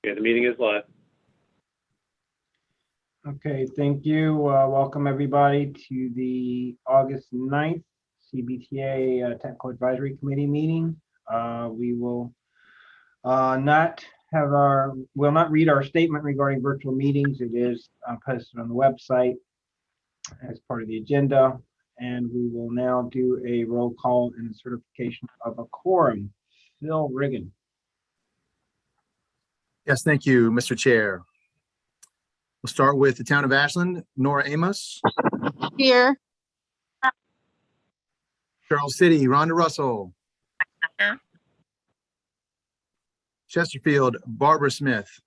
Yeah, the meeting is live. Okay, thank you. Welcome everybody to the August 9th CVTA Technical Advisory Committee meeting. We will not read our statement regarding virtual meetings. It is posted on the website as part of the agenda. And we will now do a roll call and certification of a quorum. Phil Riggin. Yes, thank you, Mr. Chair. We'll start with the town of Ashland. Nora Amos. Here. Charles City, Rhonda Russell. Here. Chesterfield, Barbara Smith.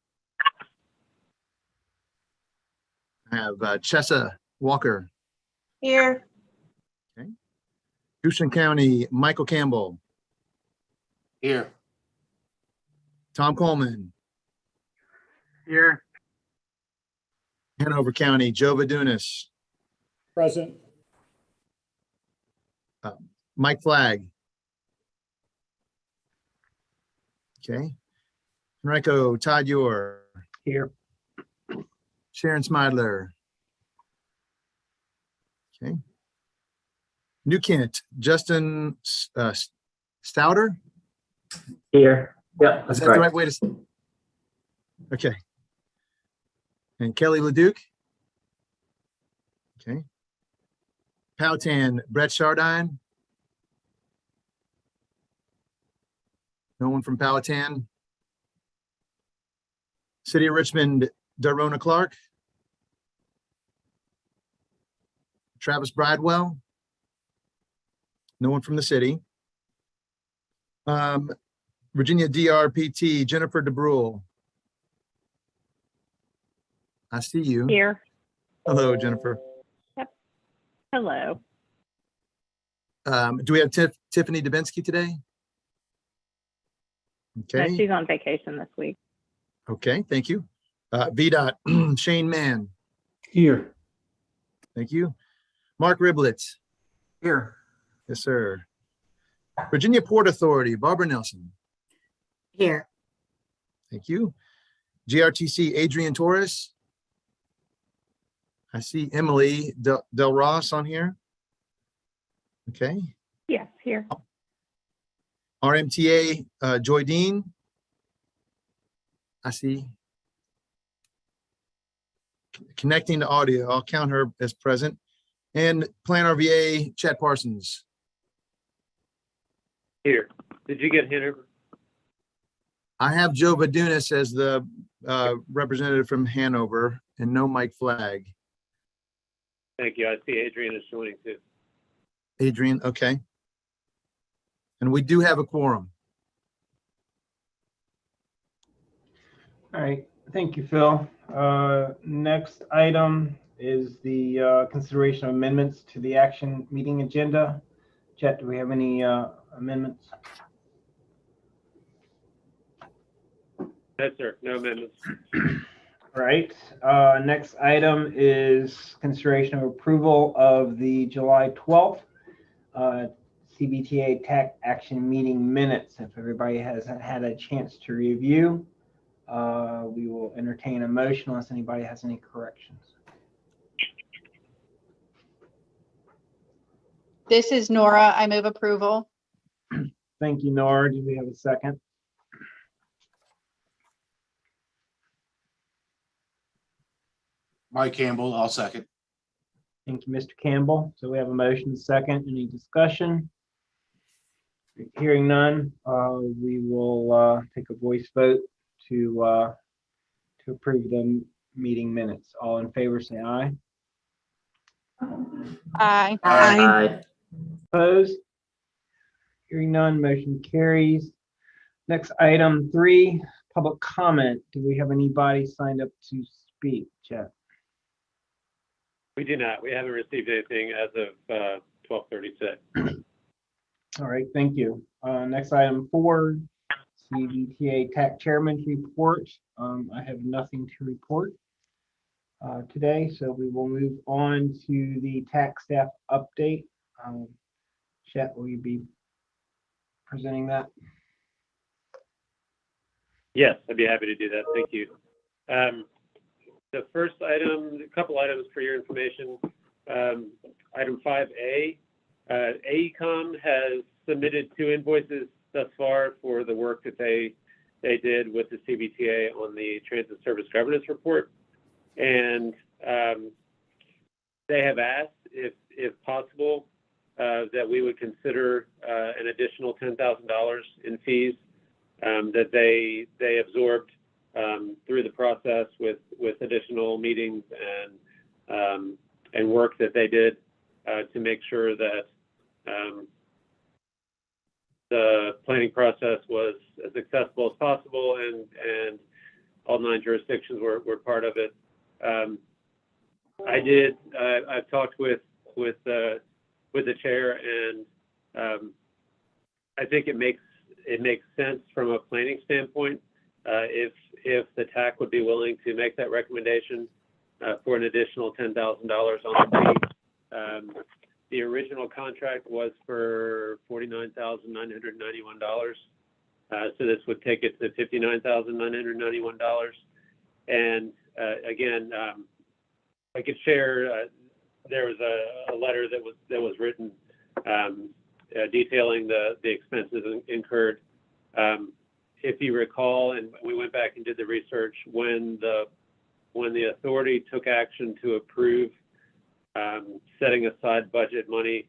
I have Chessa Walker. Here. Okay. Goshen County, Michael Campbell. Here. Tom Coleman. Here. Hanover County, Joe Vadunas. Present. Mike Flagg. Okay. Enrico Todd Ure. Here. Sharon Smidler. Okay. New Kent, Justin Stouter. Here. Yeah, Is that's that the right. right way to say? Okay. And Kelly Leduc. Okay. Powhatan, Brett Chardine. No one from Powhatan. City of Richmond, Darona Clark. Travis Bridewell. No one from the city. Virginia DRPT, Jennifer DeBrule. I see you. Here. Hello, Jennifer. Hello. Do we have Tiffany Dubinsky today? No, Okay. she's on vacation this week. Okay, thank you. VDOT, Shane Mann. Here. Thank you. Mark Riblitz. Here. Yes, sir. Virginia Port Authority, Barbara Nelson. Here. Thank you. GRTC, Adrian Torres. I see Emily Del Ross on here. Okay. Yes, here. RMTA, Joy Dean. I see. Connecting to audio, I'll count her as present. And Plan RVA, Chet Parsons. Here. Did you get Hanover? I have Joe Vadunas as the representative from Hanover and no Mike Flagg. Thank you. I see Adrian is joining too. Adrian, okay. And we do have a quorum. All right, thank you, Phil. Next item is the consideration of amendments to the action meeting agenda. Chet, do we have any amendments? Yes, sir. No amendments. All right, next item is consideration of approval of the July 12th CVTA Tech Action Meeting minutes. If everybody hasn't had a chance to review, we will entertain a motion unless anybody has any corrections. This is Nora. I move approval. Thank you, Nora. Do we have a second? Mike Campbell, I'll second. Thank you, Mr. Campbell. So we have a motion, a second. Any discussion? Hearing none, we will take a voice vote to approve the meeting minutes. All in favor, say aye. Aye. Aye. Opposed? Hearing none, motion carries. Next item 3, public comment. Do we have anybody signed up to speak, Jeff? We do not. We haven't received anything as of 12:36. All right, thank you. Next item 4, CVTA TAC Chairman's report. I have nothing to report today, so we will move on to the TAC staff update. Chet, will you be presenting that? Yes, I'd be happy to do that. Thank you. The first item, a couple items for your information. Item 5A, AECom has submitted 2 invoices thus far for the work that they did with the CVTA on the Transit Service Governance Report. And they have asked if possible that we would consider an additional $10,000 in fees that they absorbed through the process with additional meetings and work that they did to make sure that the planning process was as accessible as possible and all 9 jurisdictions were part of it. I've talked with the chair, and I think it makes sense from a planning standpoint if the TAC would be willing to make that recommendation for an additional $10,000 on the fee. The original contract was for $49,991. So this would take it to $59,991. And again, I could share. There was a letter that was written detailing the expenses incurred. If you recall, and we went back and did the research, when the authority took action to approve setting aside budget money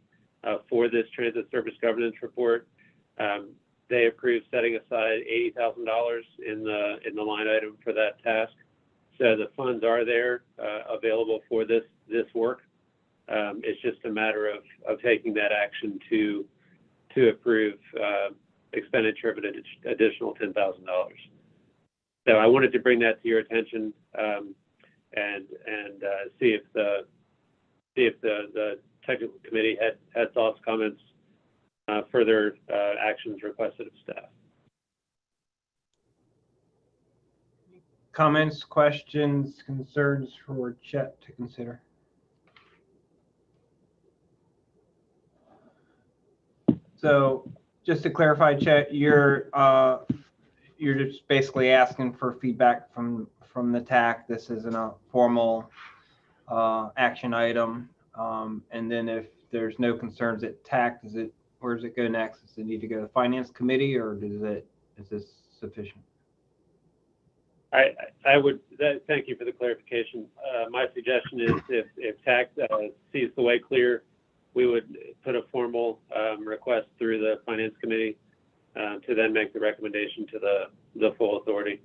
for this transit service governance report, they approved setting aside $80,000 in the line item for that task. So the funds are there available for this work. It's just a matter of taking that action to approve expenditure of an additional $10,000. So I wanted to bring that to your attention and see if the technical committee had thoughts, comments, further actions requested of staff. Comments, questions, concerns for Chet to consider? So just to clarify, Chet, you're just basically asking for feedback from the TAC. This isn't a formal action item. And then if there's no concerns at TAC, where does it go next? Does it need to go to the Finance Committee, or is this sufficient? Thank you for the clarification. My suggestion is if TAC sees the way clear, we would put a formal request through the Finance Committee to then make the recommendation to the full authority.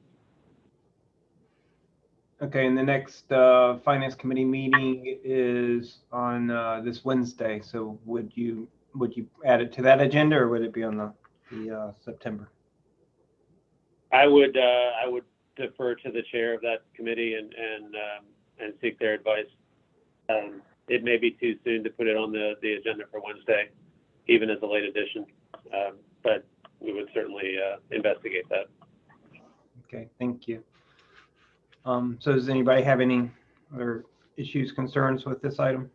Okay, and the next Finance Committee meeting is on this Wednesday. So would you add it to that agenda, or would it be on the September? I would defer to the chair of that committee and seek their advice. It may be too soon to put it on the agenda for Wednesday, even as a late addition, but we would certainly investigate that. Okay, thank you. So does anybody have any other issues, concerns with this item?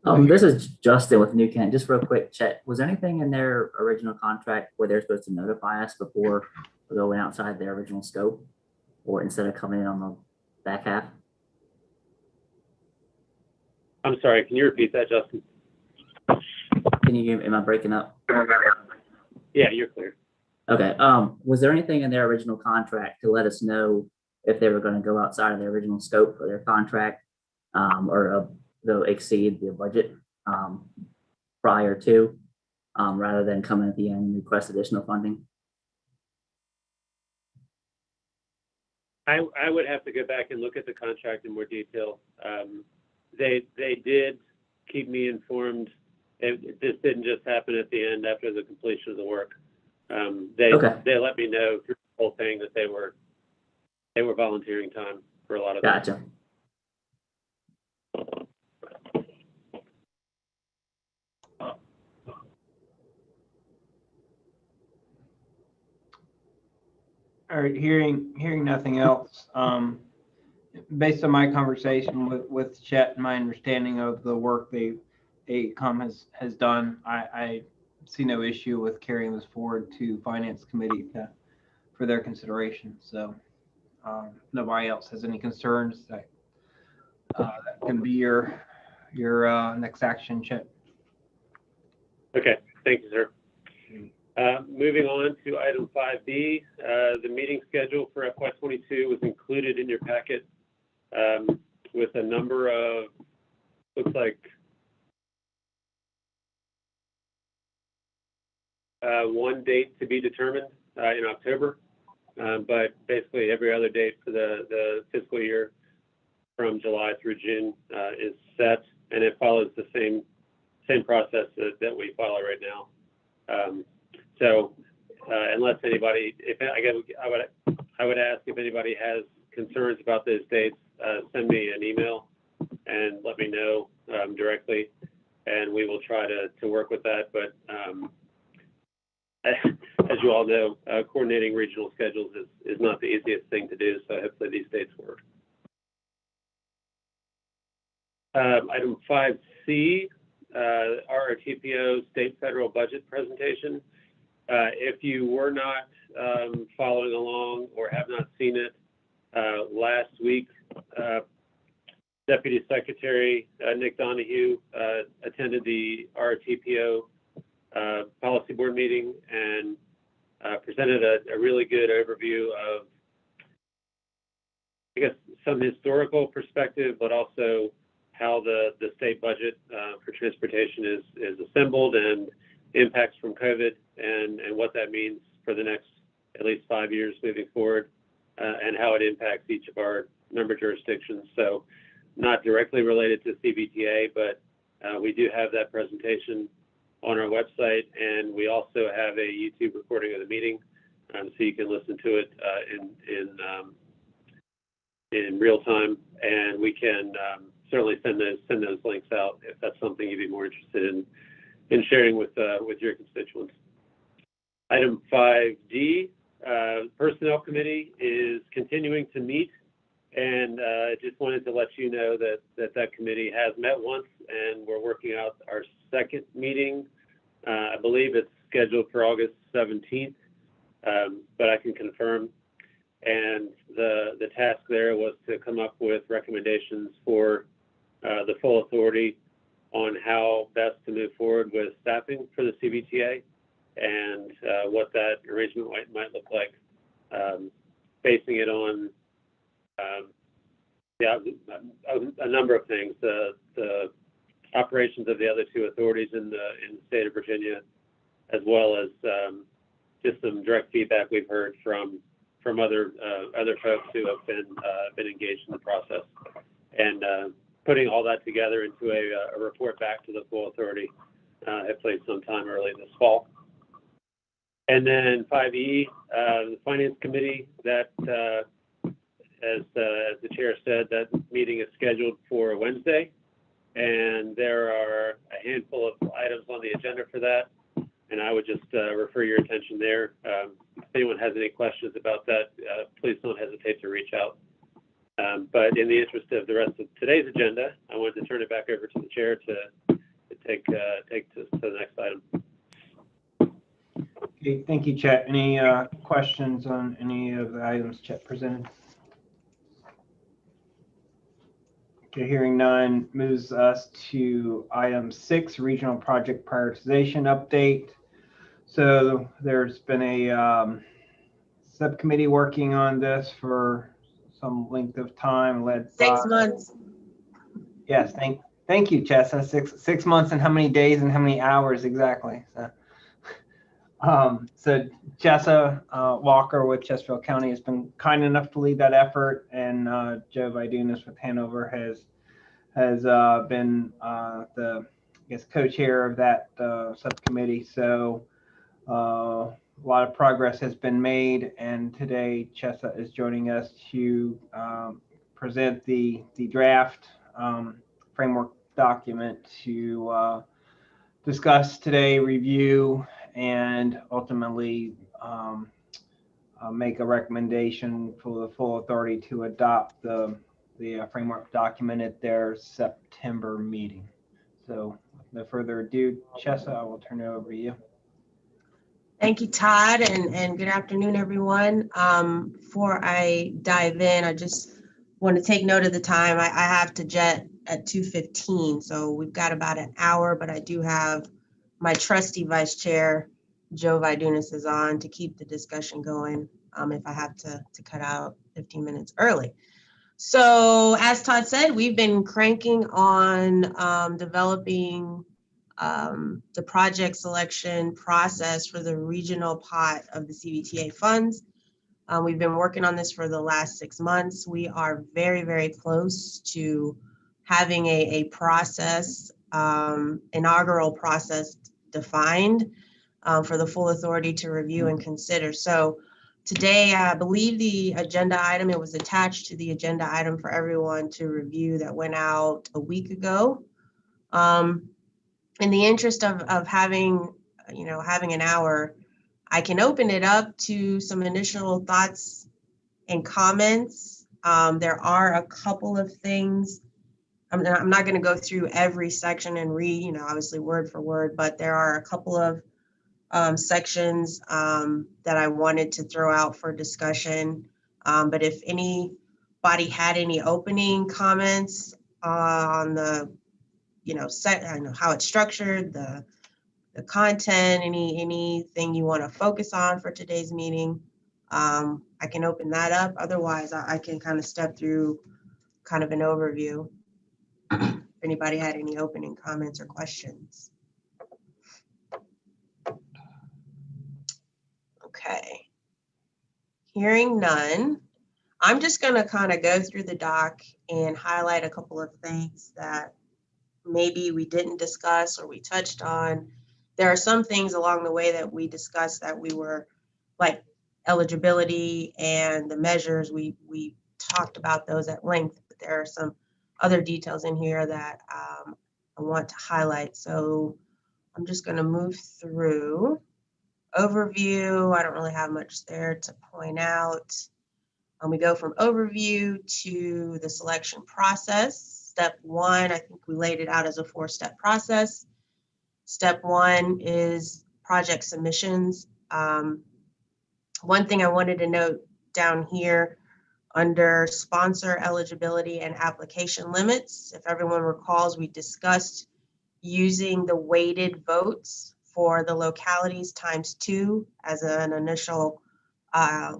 This is Justin with New Kent. Just real quick, Chet, was there anything in their original contract where they're supposed to notify us before going outside their original scope, or instead of coming in on the back half? I'm sorry, can you repeat that, Justin? Can you hear me? Am I breaking up? Yeah, you're clear. Okay. Was there anything in their original contract to let us know if they were going to go outside of their original scope for their contract, or they'll exceed the budget prior to, rather than coming at the end and request additional funding? I would have to go back and look at the contract in more detail. They did keep me informed. This didn't just happen at the end after the completion of the work. They let me know through the whole thing that they were volunteering time for a lot of Gotcha. them. All right, hearing nothing else, based on my conversation with Chet and my understanding of the work AECom has done, I see no issue with carrying this forward to Finance Committee for their consideration. So if nobody else has any concerns, that can be your next action, Chet. Okay, thank you, sir. Moving on to item 5B, the meeting schedule for FY22 was included in your packet with a number of, looks like one date to be determined in October, but basically every other date for the fiscal year from July through June is set, and it follows the same process that we follow right now. So unless anybody, I would ask if anybody has concerns about those dates, send me an email and let me know directly, and we will try to work with that. But as you all know, coordinating regional schedules is not the easiest thing to do, so hopefully these dates work. Item 5C, RRTPO state federal budget presentation. If you were not following along or have not seen it, last week, Deputy Secretary Nick Donahue attended the RRTPO policy board meeting and presented a really good overview of, I guess, some historical perspective, but also how the state budget for transportation is assembled and impacts from COVID and what that means for the next at least 5 years moving forward, and how it impacts each of our member jurisdictions. So not directly related to CVTA, but we do have that presentation on our website, and we also have a YouTube recording of the meeting, so you can listen to it in real time, and we can certainly send those links out if that's something you'd be more interested in sharing with your constituents. Item 5D, Personnel Committee is continuing to meet, and I just wanted to let you know that committee has met once, and we're working out our second meeting. I believe it's scheduled for August 17th, but I can confirm. And the task there was to come up with recommendations for the full authority on how best to move forward with staffing for the CVTA and what that arrangement might look like, basing it on a number of things, the operations of the other two authorities in the state of Virginia, as well as just some direct feedback we've heard from other folks who have been engaged in the process, and putting all that together into a report back to the full authority, hopefully sometime early this fall. And then 5E, the Finance Committee, that as the chair said, that meeting is scheduled for Wednesday, and there are a handful of items on the agenda for that, and I would just refer your attention there. If anyone has any questions about that, please don't hesitate to reach out. But in the interest of the rest of today's agenda, I wanted to turn it back over to the chair to take to the next item. Okay, thank you, Chet. Any questions on any of the items Chet presented? Okay, hearing none, moves us to item 6, regional project prioritization update. So there's been a subcommittee working on this for some length of time, led by 6 months. Yes, thank you, Chessa. 6 months and how many days and how many hours exactly? So Chessa Walker with Chesterfield County has been kind enough to lead that effort, and Joe Vidunas with Hanover has been the co-chair of that subcommittee. So a lot of progress has been made, and today Chessa is joining us to present the draft framework document to discuss today, review, and ultimately make a recommendation for the full authority to adopt the framework document at their September meeting. So with no further ado, Chessa, I will turn it over to you. Thank you, Todd, and good afternoon, everyone. Before I dive in, I just want to take note of the time. I have to jet at 2:15, so we've got about an hour, but I do have my trusty vice chair, Joe Vidunas, is on to keep the discussion going if I have to cut out 15 minutes early. So as Todd said, we've been cranking on developing the project selection process for the regional pot of the CVTA funds. We've been working on this for the last 6 months. We are very, very close to having a process, inaugural process defined for the full authority to review and consider. So today, I believe the agenda item, it was attached to the agenda item for everyone to review that went out a week ago. In the interest of having, having an hour, I can open it up to some initial thoughts and comments. There are a couple of things. I'm not going to go through every section and read, obviously word for word, but there are a couple of sections that I wanted to throw out for discussion. But if anybody had any opening comments on the how it's structured, the content, anything you want to focus on for today's meeting, I can open that up. Otherwise, I can kind of step through kind of an overview. If anybody had any opening comments or questions. Okay. Hearing none, I'm just going to kind of go through the doc and highlight a couple of things that maybe we didn't discuss or we touched on. There are some things along the way that we discussed that we were like eligibility and the measures. We talked about those at length, but there are some other details in here that I want to highlight. So I'm just going to move through. Overview, I don't really have much there to point out. We go from overview to the selection process. Step one, I think we laid it out as a 4-step process. Step one is project submissions. One thing I wanted to note down here under sponsor eligibility and application limits, if everyone recalls, we discussed using the weighted votes for the localities ×2 as an initial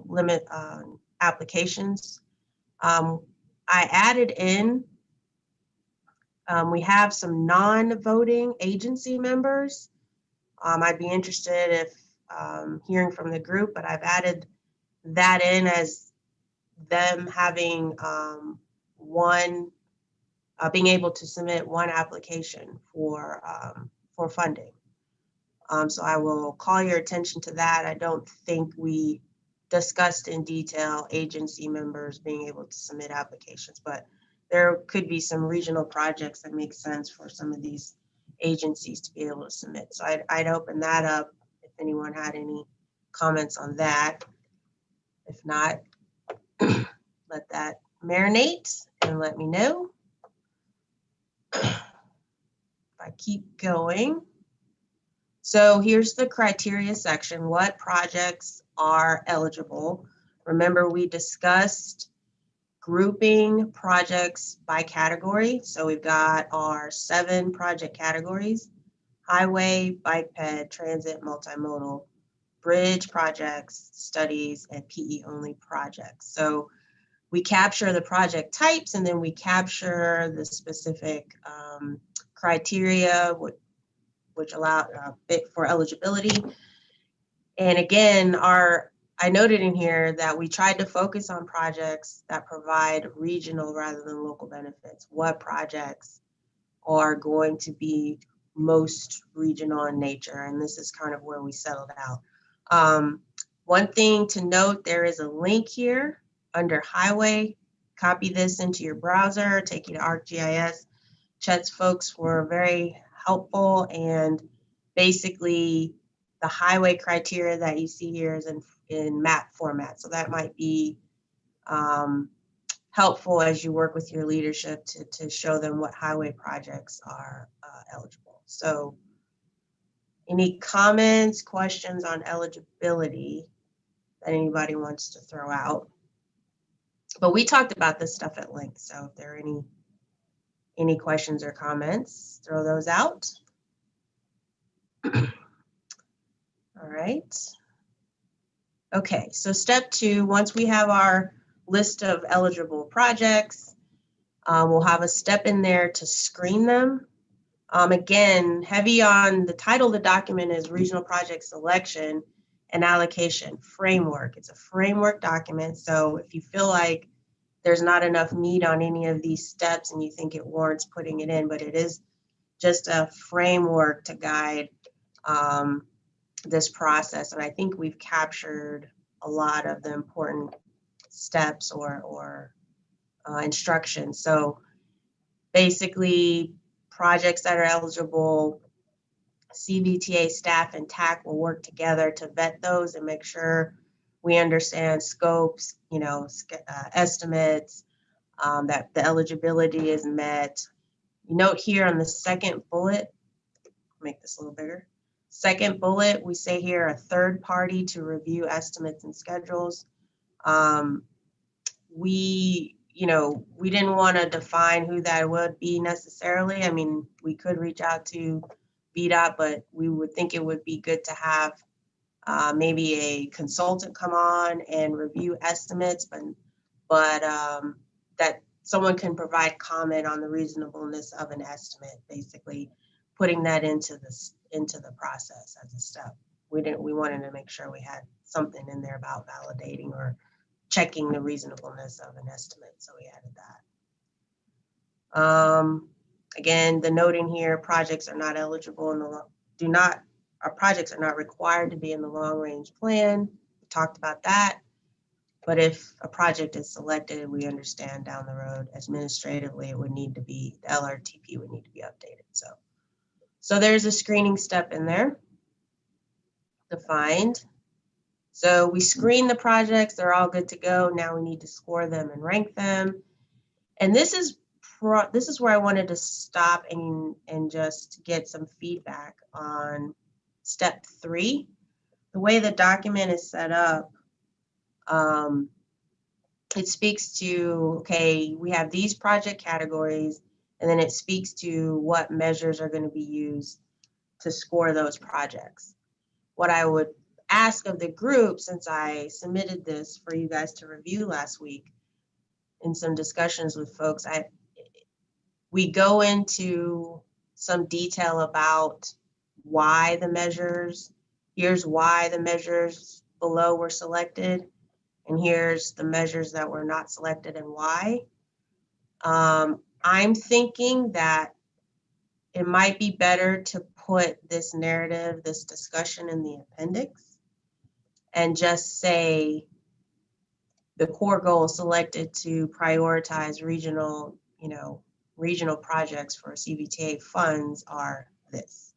limit on applications. I added in, we have some non-voting agency members. I'd be interested if hearing from the group, but I've added that in as them having being able to submit one application for funding. So I will call your attention to that. I don't think we discussed in detail agency members being able to submit applications, but there could be some regional projects that make sense for some of these agencies to be able to submit. So I'd open that up if anyone had any comments on that. If not, let that marinate and let me know. If I keep going. So here's the criteria section. What projects are eligible? Remember, we discussed grouping projects by category. So we've got our 7 project categories: highway, bike ped, transit, multimodal, bridge projects, studies, and PE only projects. So we capture the project types and then we capture the specific criteria which allow for eligibility. And again, I noted in here that we tried to focus on projects that provide regional rather than local benefits. What projects are going to be most regional in nature? And this is kind of where we settled out. One thing to note, there is a link here under highway. Copy this into your browser, take you to ArcGIS. Chet's folks were very helpful, and basically the highway criteria that you see here is in map format. So that might be helpful as you work with your leadership to show them what highway projects are eligible. So Any comments, questions on eligibility that anybody wants to throw out? But we talked about this stuff at length, so if there are any questions or comments, throw those out. All right. Okay, so step 2, once we have our list of eligible projects, we'll have a step in there to screen them. Again, heavy on the title of the document is Regional Project Selection and Allocation Framework. It's a framework document, so if you feel like there's not enough meat on any of these steps and you think it warrants putting it in, but it is just a framework to guide this process. And I think we've captured a lot of the important steps or instructions. So basically, projects that are eligible, CVTA staff and TAC will work together to vet those and make sure we understand scopes, estimates, that the eligibility is met. Note here on the second bullet, make this a little bigger. Second bullet, we say here a third party to review estimates and schedules. We didn't want to define who that would be necessarily. I mean, we could reach out to VDOT, but we would think it would be good to have maybe a consultant come on and review estimates, but that someone can provide comment on the reasonableness of an estimate, basically putting that into the process as a step. We wanted to make sure we had something in there about validating or checking the reasonableness of an estimate, so we added that. Again, the note in here, projects are not eligible in the our projects are not required to be in the long range plan. We talked about that. But if a project is selected, we understand down the road administratively it would need to be, the LRTP would need to be updated. So there's a screening step in there defined. So we screen the projects, they're all good to go. Now we need to score them and rank them. And this is where I wanted to stop and just get some feedback on step 3. The way the document is set up, it speaks to, okay, we have these project categories, and then it speaks to what measures are going to be used to score those projects. What I would ask of the group, since I submitted this for you guys to review last week in some discussions with folks, we go into some detail about why the measures, here's why the measures below were selected, and here's the measures that were not selected and why. I'm thinking that it might be better to put this narrative, this discussion in the appendix and just say the core goal selected to prioritize regional projects for CVTA funds are this.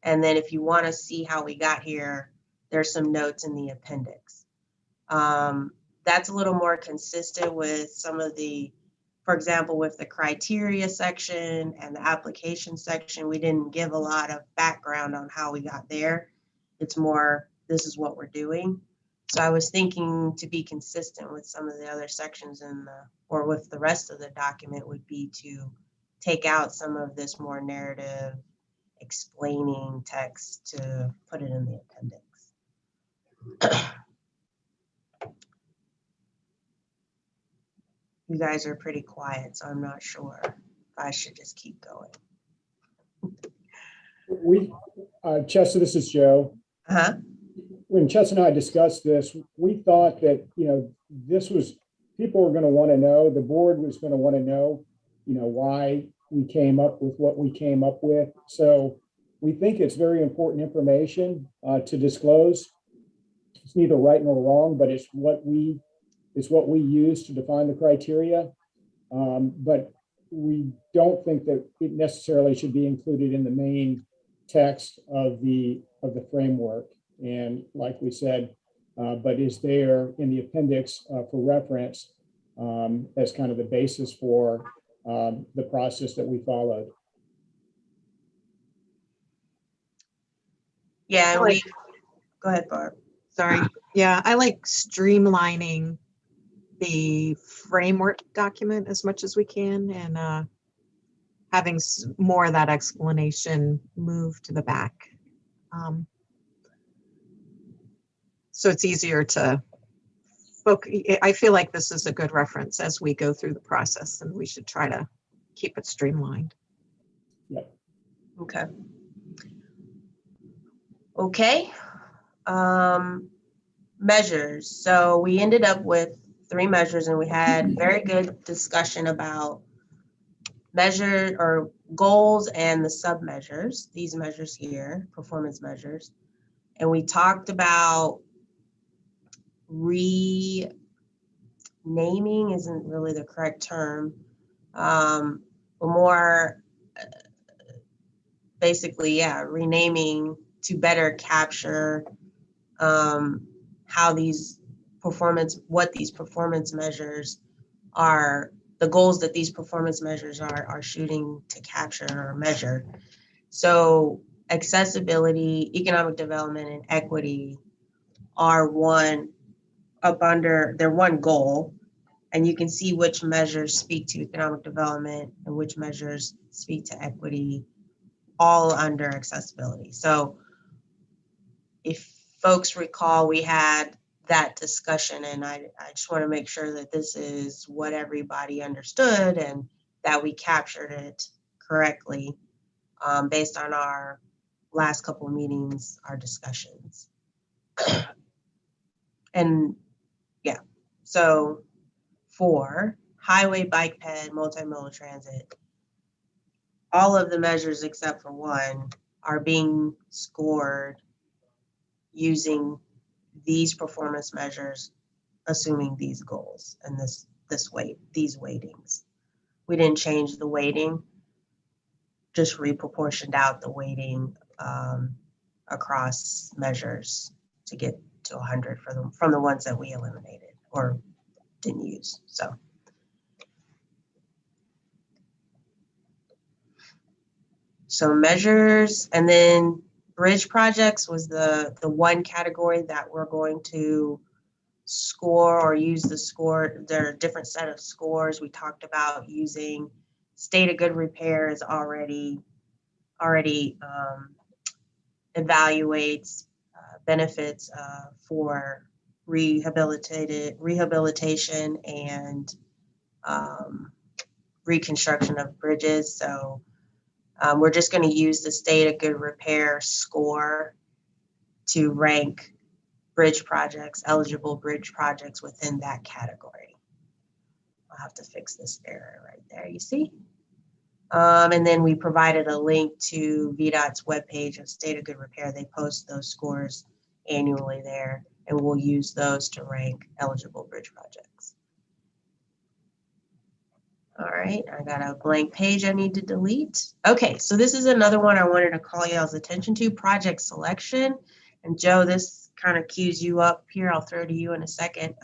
And then if you want to see how we got here, there's some notes in the appendix. That's a little more consistent with some of the, for example, with the criteria section and the application section, we didn't give a lot of background on how we got there. It's more, this is what we're doing. So I was thinking to be consistent with some of the other sections or with the rest of the document would be to take out some of this more narrative explaining text to put it in the appendix. You guys are pretty quiet, so I'm not sure if I should just keep going. Chester, this is Joe. Uh-huh. When Chester and I discussed this, we thought that, people were going to want to know, the board was going to want to know, why we came up with what we came up with. So we think it's very important information to disclose. It's neither right nor wrong, but it's what we use to define the criteria. But we don't think that it necessarily should be included in the main text of the framework. And like we said, but is there in the appendix for reference as kind of the basis for the process that we followed. Yeah, and Like- go ahead, Barb. Sorry. Yeah, I like streamlining the framework document as much as we can and having more of that explanation move to the back. So it's easier to I feel like this is a good reference as we go through the process, and we should try to keep it streamlined. Okay. Okay. Measures. So we ended up with 3 measures, and we had very good discussion about measure or goals and the sub measures, these measures here, performance measures. And we talked about renaming isn't really the correct term, but more basically, yeah, renaming to better capture how what these performance measures are, the goals that these performance measures are shooting to capture or measure. So accessibility, economic development, and equity are they're one goal, and you can see which measures speak to economic development and which measures speak to equity, all under accessibility. So if folks recall, we had that discussion, and I just want to make sure that this is what everybody understood and that we captured it correctly based on our last couple of meetings, our discussions. And yeah, so for highway, bike ped, multimodal transit, all of the measures except for one are being scored using these performance measures, assuming these goals and these weightings. We didn't change the weighting, just reproportioned out the weighting across measures to get to 100 from the ones that we eliminated or didn't use. So measures, and then bridge projects was the one category that we're going to score or use the score. There are a different set of scores. We talked about using state of good repair is already evaluates benefits for rehabilitation and reconstruction of bridges. So we're just going to use the state of good repair score to rank bridge projects, eligible bridge projects within that category. I'll have to fix this error right there, you see? And then we provided a link to VDOT's webpage of state of good repair. They post those scores annually there, and we'll use those to rank eligible bridge projects. All right, I got a blank page I need to delete. Okay, so this is another one I wanted to call y'all's attention to, project selection. And Joe, this kind of cues you up here. I'll throw to you in a second.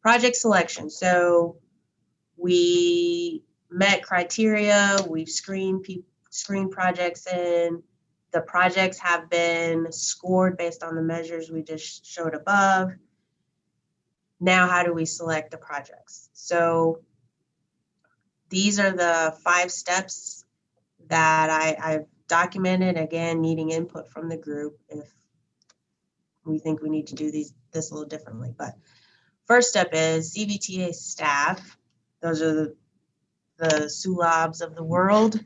Project selection. So we met criteria, we've screened projects in. The projects have been scored based on the measures we just showed above. Now, how do we select the projects? So these are the 5 steps that I've documented, again, needing input from the group if we think we need to do this a little differently. But first step is CVTA staff. Those are the Sulabs of the world,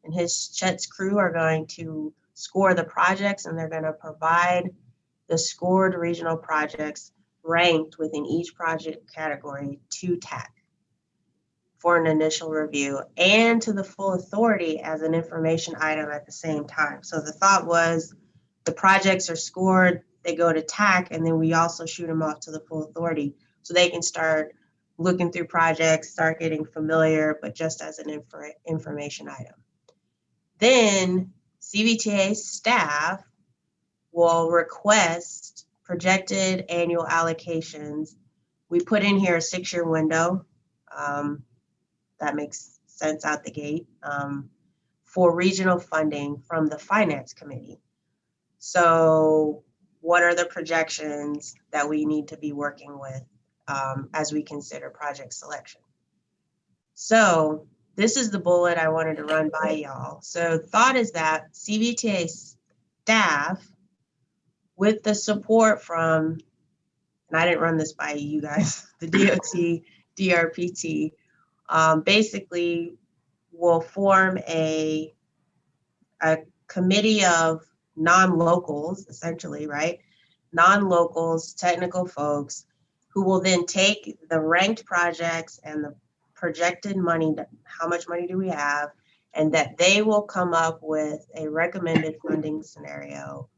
and Chet's crew are going to score the projects, and they're going to provide the scored regional projects ranked within each project category to TAC for an initial review and to the full authority as an information item at the same time. So the thought was the projects are scored, they go to TAC, and then we also shoot them off to the full authority so they can start looking through projects, start getting familiar, but just as an information item. Then CVTA staff will request projected annual allocations. We put in here a 6-year window. That makes sense out the gate, for regional funding from the Finance Committee. So what are the projections that we need to be working with as we consider project selection? So this is the bullet I wanted to run by y'all. So thought is that CVTA staff, with the support from, and I didn't run this by you guys, the DOT, DRPT, basically will form a committee of non-locals, essentially, right? Non-locals, technical folks, who will then take the ranked projects and the projected money, how much money do we have, and that they will come up with a recommended funding scenario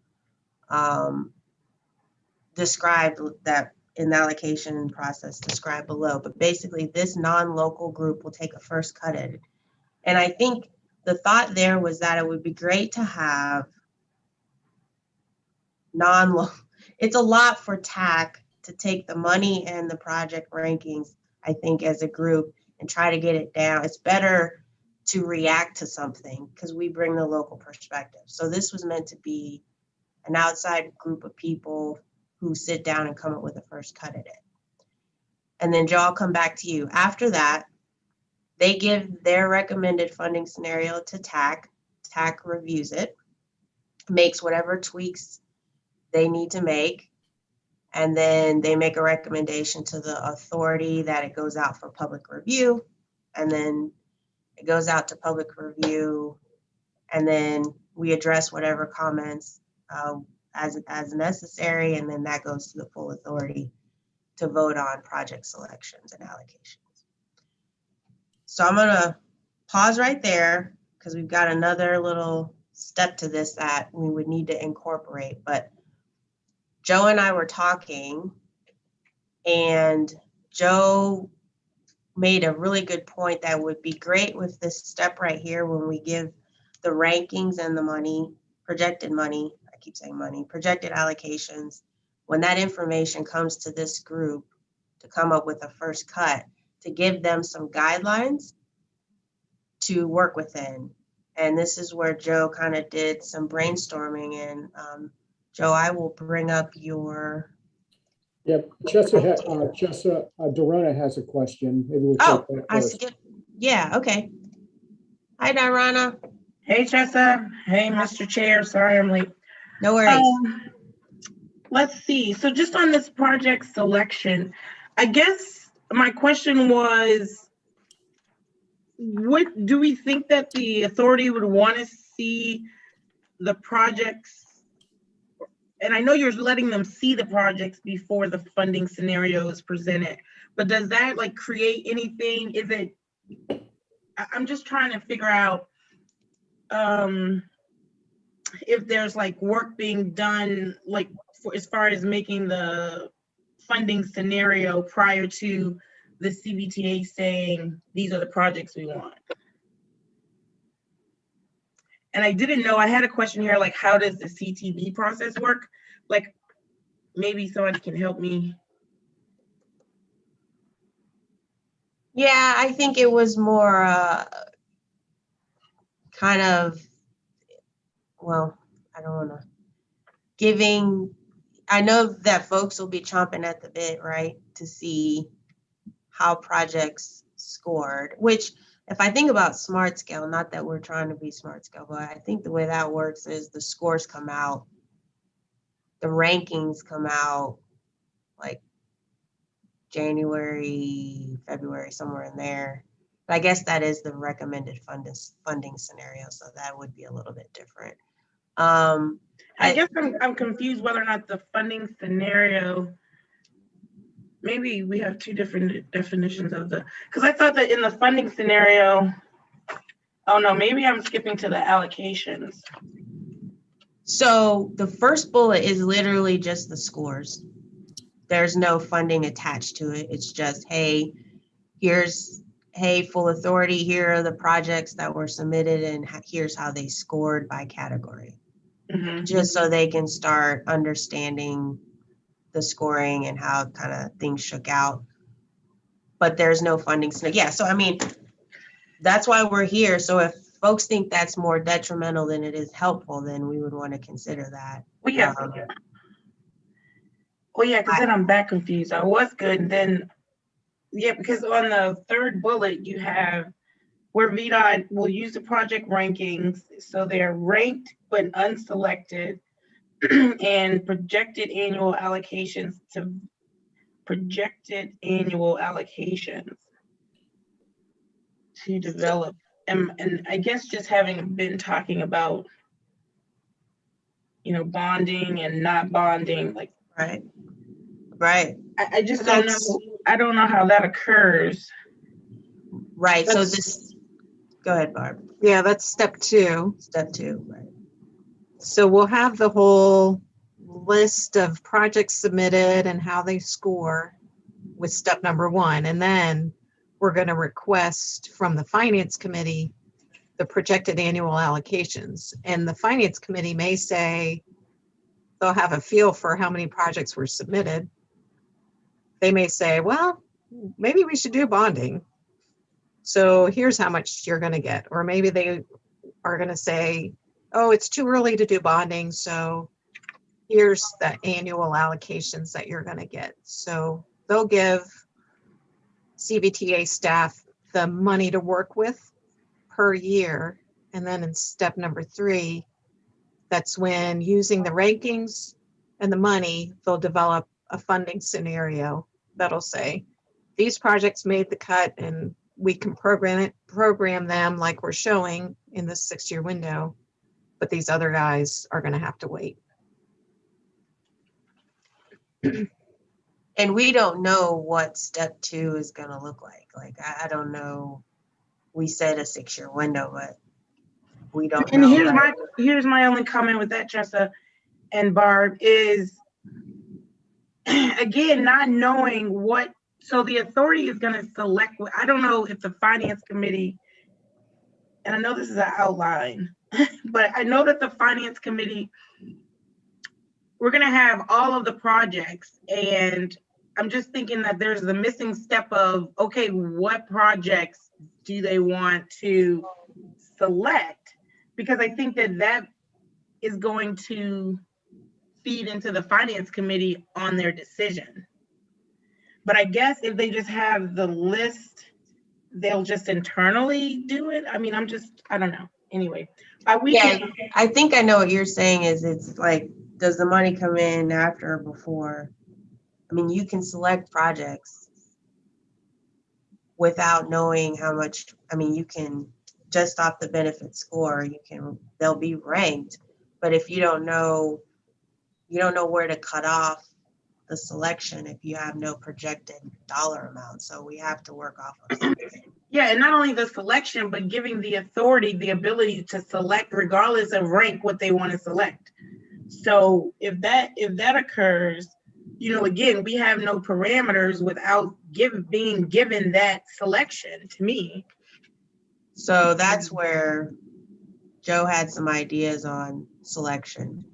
described that in the allocation process described below. But basically, this non-local group will take a first cut at it. And I think the thought there was that it would be great to have non-local. It's a lot for TAC to take the money and the project rankings, I think, as a group and try to get it down. It's better to react to something because we bring the local perspective. So this was meant to be an outside group of people who sit down and come up with a first cut at it. And then Joe, I'll come back to you. After that, they give their recommended funding scenario to TAC. TAC reviews it, makes whatever tweaks they need to make, and then they make a recommendation to the authority that it goes out for public review, and then it goes out to public review, and then we address whatever comments as necessary, and then that goes to the full authority to vote on project selections and allocations. So I'm gonna pause right there because we've got another little step to this that we would need to incorporate. But Joe and I were talking, and Joe made a really good point that would be great with this step right here when we give the rankings and the money, projected money, I keep saying money, projected allocations, when that information comes to this group to come up with a first cut, to give them some guidelines to work within. And this is where Joe kind of did some brainstorming. And Joe, I will bring up your. Yep, Chessa Dorona has a question. Maybe we'll Oh, take that I first. skipped. Yeah, okay. Hi, Dirana. Hey, Chessa. Hey, Mr. Chair. Sorry I'm late. No worries. Let's see. So just on this project selection, I guess my question was, what do we think that the authority would want to see the projects? And I know you're letting them see the projects before the funding scenario is presented, but does that like create anything? Is it, I'm just trying to figure out if there's like work being done, like for, as far as making the funding scenario prior to the CVTA saying, these are the projects we want. And I didn't know, I had a question here, like how does the CTB process work? Like maybe someone can help me. Yeah, I think it was more kind of, well, I don't want to, giving, I know that folks will be chomping at the bit, right, to see how projects scored, which if I think about smart scale, not that we're trying to be smart scale, but I think the way that works is the scores come out, the rankings come out like January, February, somewhere in there. But I guess that is the recommended funding scenario, so that would be a little bit different. I guess I'm confused whether or not the funding scenario, maybe we have two different definitions of the, because I thought that in the funding scenario, oh no, maybe I'm skipping to the allocations. So the first bullet is literally just the scores. There's no funding attached to it. It's just, hey, hey, full authority, here are the projects that were submitted and here's how they scored by category. Mm-hmm. Just so they can start understanding the scoring and how kind of things shook out. But there's no funding. Yeah, so I mean, that's why we're here. So if folks think that's more detrimental than it is helpful, then we would want to consider that. Well, yeah. Well, yeah, because then I'm back confused. I was good, and then, yeah, because on the third bullet, you have where VDOT will use the project rankings, so they're ranked but unselected, and projected annual allocations to develop. And I guess just having been talking about, bonding and not bonding, like, Right. I just don't know. I don't know how that occurs. Right, so That's- this, go ahead, Barb. Yeah, that's step 2. Step 2, right. So we'll have the whole list of projects submitted and how they score with step number 1. And then we're going to request from the finance committee the projected annual allocations. And the finance committee may say they'll have a feel for how many projects were submitted. They may say, well, maybe we should do bonding. So here's how much you're going to get. Or maybe they are going to say, oh, it's too early to do bonding, so here's the annual allocations that you're going to get. So they'll give CVTA staff the money to work with per year. And then in step number 3, that's when, using the rankings and the money, they'll develop a funding scenario that'll say, these projects made the cut and we can program them like we're showing in this 6-year window, but these other guys are going to have to wait. And we don't know what step 2 is going to look like. Like, I don't know. We said a 6-year window, but we don't And know. here's my only comment with that, Tressa and Barb, is again, not knowing what, so the authority is going to select. I don't know if the finance committee, and I know this is an outline, but I know that the finance committee, we're going to have all of the projects, and I'm just thinking that there's the missing step of, okay, what projects do they want to select? Because I think that is going to feed into the finance committee on their decision. But I guess if they just have the list, they'll just internally do it. I mean, I don't know. Anyway, I think I know what you're saying is, it's like, does the money come in after or before? I mean, you can select projects without knowing how much. I mean, you can, just off the benefit score, they'll be ranked, but if you don't know where to cut off the selection if you have no projected dollar amount. So we have to work off of something. Yeah, and not only the selection, but giving the authority the ability to select regardless of rank what they want to select. So if that occurs, again, we have no parameters without being given that selection, to me. So that's where Joe had some ideas on selection.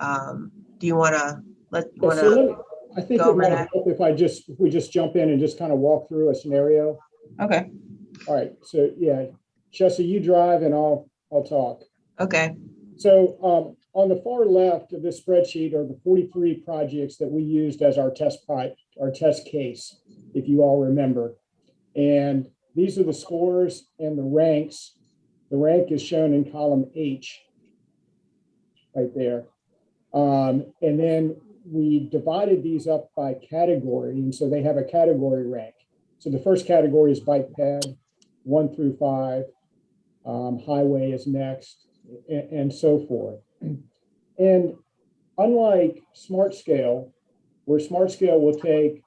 Do you want to I think it might help if we just jump in and just kind of walk through a scenario. Okay. All right. So yeah, Chelsea, you drive and I'll talk. Okay. So on the far left of this spreadsheet are the 43 projects that we used as our test case, if you all remember. And these are the scores and the ranks. The rank is shown in column H right there. And then we divided these up by category. And so they have a category rank. So the first category is bike ped, 1 through 5. Highway is next, and so forth. And unlike Smart Scale, where Smart Scale will take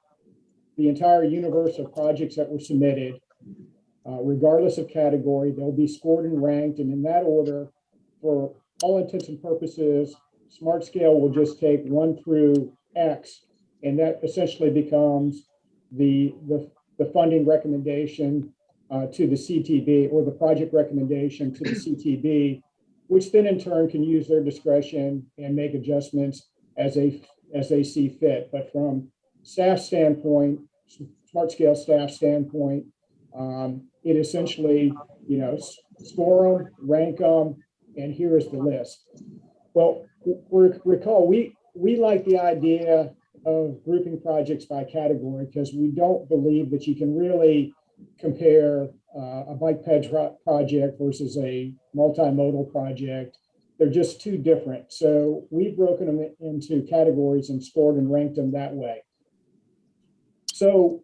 the entire universe of projects that were submitted, regardless of category, they'll be scored and ranked, and in that order, for all intents and purposes, Smart Scale will just take 1 through X, and that essentially becomes the funding recommendation to the CTB, or the project recommendation to the CTB, which then in turn can use their discretion and make adjustments as they see fit. But from staff standpoint, Smart Scale staff standpoint, it essentially, score them, rank them, and here is the list. Well, recall, we like the idea of grouping projects by category because we don't believe that you can really compare a bike ped project versus a multimodal project. They're just too different. So we've broken them into categories and scored and ranked them that way. So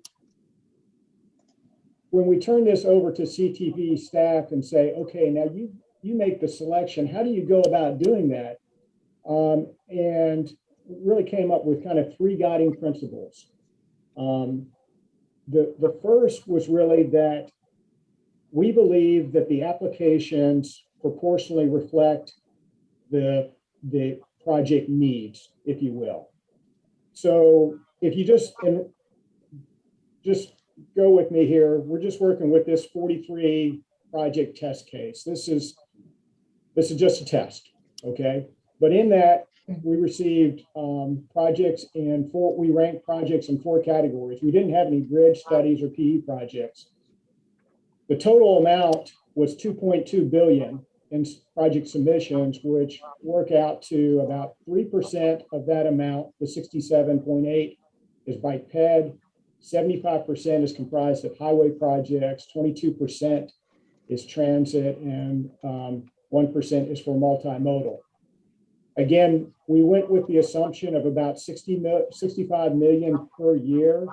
when we turn this over to CTV staff and say, okay, now you make the selection, how do you go about doing that? And really came up with kind of 3 guiding principles. The first was really that we believe that the applications proportionally reflect the project needs, if you will. So if you just go with me here, we're just working with this 43 project test case. This is just a test, okay? But in that, we received projects we ranked projects in 4 categories. We didn't have any bridge studies or PE projects. The total amount was 2.2 billion in project submissions, which work out to about 3% of that amount. The 67.8 is bike ped, 75% is comprised of highway projects, 22% is transit, and 1% is for multimodal. Again, we went with the assumption of about 65 million per year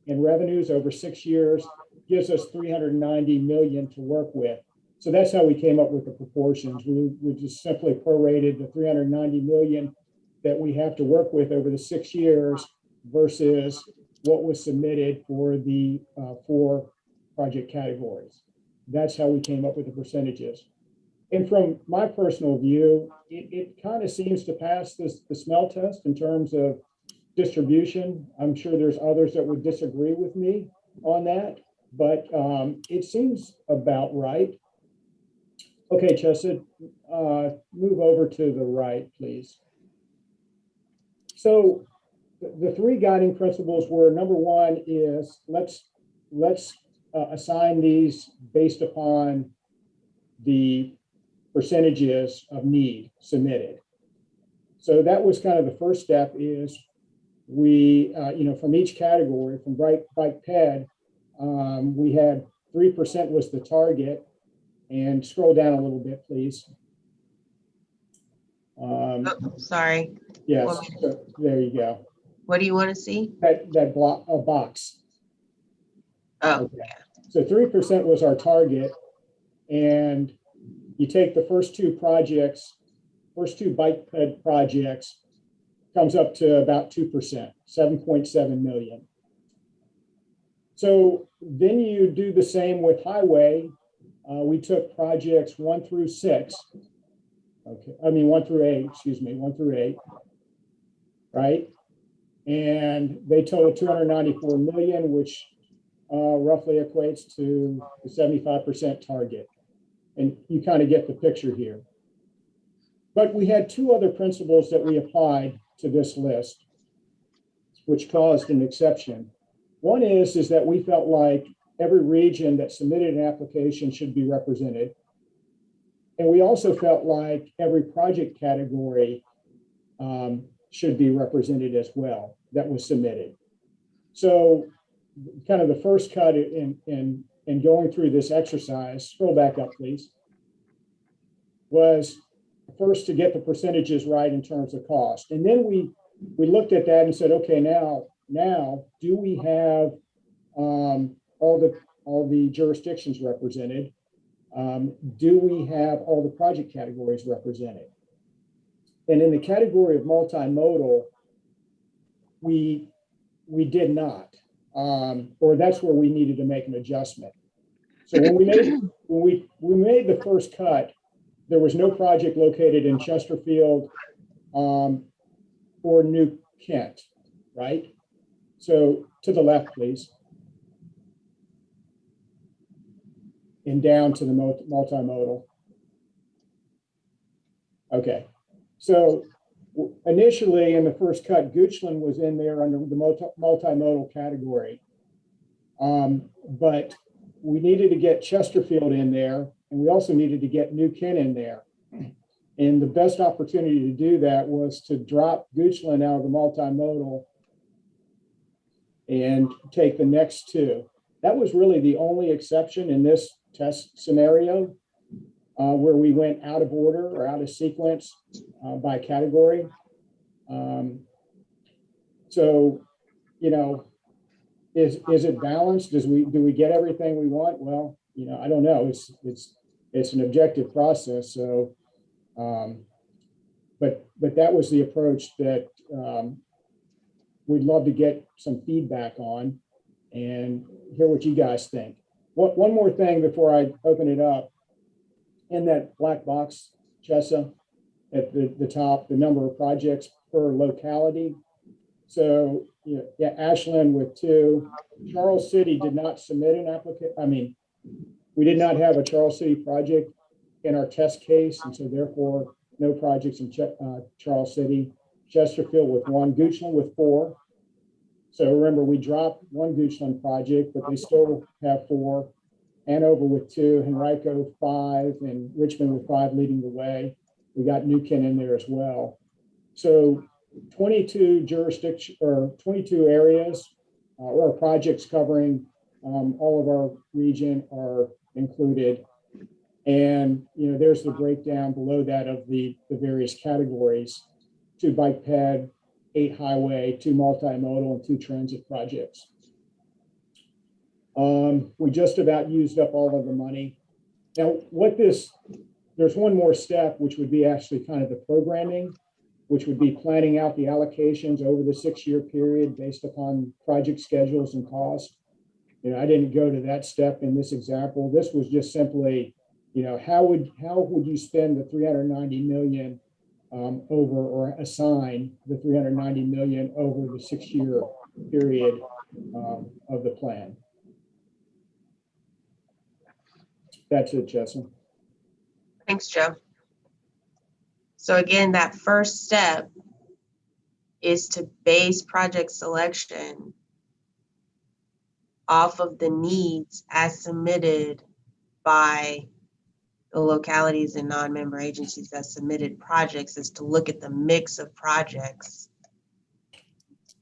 in revenues over 6 years, gives us 390 million to work with. So that's how we came up with the proportions. We just simply prorated the 390 million that we have to work with over the 6 years versus what was submitted for the 4 project categories. That's how we came up with the percentages. And from my personal view, it kind of seems to pass the smell test in terms of distribution. I'm sure there's others that would disagree with me on that, but it seems about right. Okay, Chesed, move over to the right, please. So the 3 guiding principles were, number 1 is let's assign these based upon the percentages of need submitted. So that was kind of the first step is we, from each category, from bike ped, we had 3% was the target. And scroll down a little bit, please. Sorry. Yes, so there you go. What do you want to see? That block, a box. Oh, okay. So 3% was our target. And you take the first 2 projects, first 2 bike ped projects, comes up to about 2%, 7.7 million. So then you do the same with highway. We took projects 1 through 6. Okay, I mean 1 through 8, excuse me, 1 through 8, right? And they total 294 million, which roughly equates to the 75% target. And you kind of get the picture here. But we had 2 other principles that we applied to this list, which caused an exception. One is that we felt like every region that submitted an application should be represented. And we also felt like every project category should be represented as well that was submitted. So kind of the first cut in going through this exercise, scroll back up, please, was first to get the percentages right in terms of cost. And then we looked at that and said, okay, now do we have all the jurisdictions represented? Do we have all the project categories represented? And in the category of multimodal, we did not, or that's where we needed to make an adjustment. So when we made the first cut, there was no project located in Chesterfield or New Kent, right? So to the left, please. And down to the multimodal. Okay, so initially in the first cut, Goochland was in there under the multimodal category. But we needed to get Chesterfield in there, and we also needed to get New Kent in there. And the best opportunity to do that was to drop Goochland out of the multimodal and take the next two. That was really the only exception in this test scenario where we went out of order or out of sequence by category. So, you know, is it balanced? Do we get everything we want? Well, you know, I don't know. It's an objective process. So, but that was the approach that we'd love to get some feedback on and hear what you guys think. One more thing before I open it up. In that black box, Chessa, at the top, the number of projects per locality. So, you know, yeah, Ashland with 2. Charles City did not submit an application. I mean, we did not have a Charles City project in our test case, and so therefore no projects in Charles City. Chesterfield with 1, Goochland with 4. So remember, we dropped 1 Goochland project, but they still have 4. Hanover with 2, Henrico 5, and Richmond with 5 leading the way. We got New Kent in there as well. So 22 jurisdiction or 22 areas or projects covering all of our region are included. And, you know, there's the breakdown below that of the various categories: 2 bike ped, 8 highway, 2 multimodal, and 2 transit projects. We just about used up all of the money. Now, there's one more step, which would be actually kind of the programming, which would be planning out the allocations over the 6-year period based upon project schedules and cost. You know, I didn't go to that step in this example. This was just simply, you know, how would you spend the 390 million over, or assign the 390 million over the 6-year period of the plan. That's it, Jessa. Thanks, Joe. So again, that first step is to base project selection off of the needs as submitted by the localities and non-member agencies that submitted projects, is to look at the mix of projects.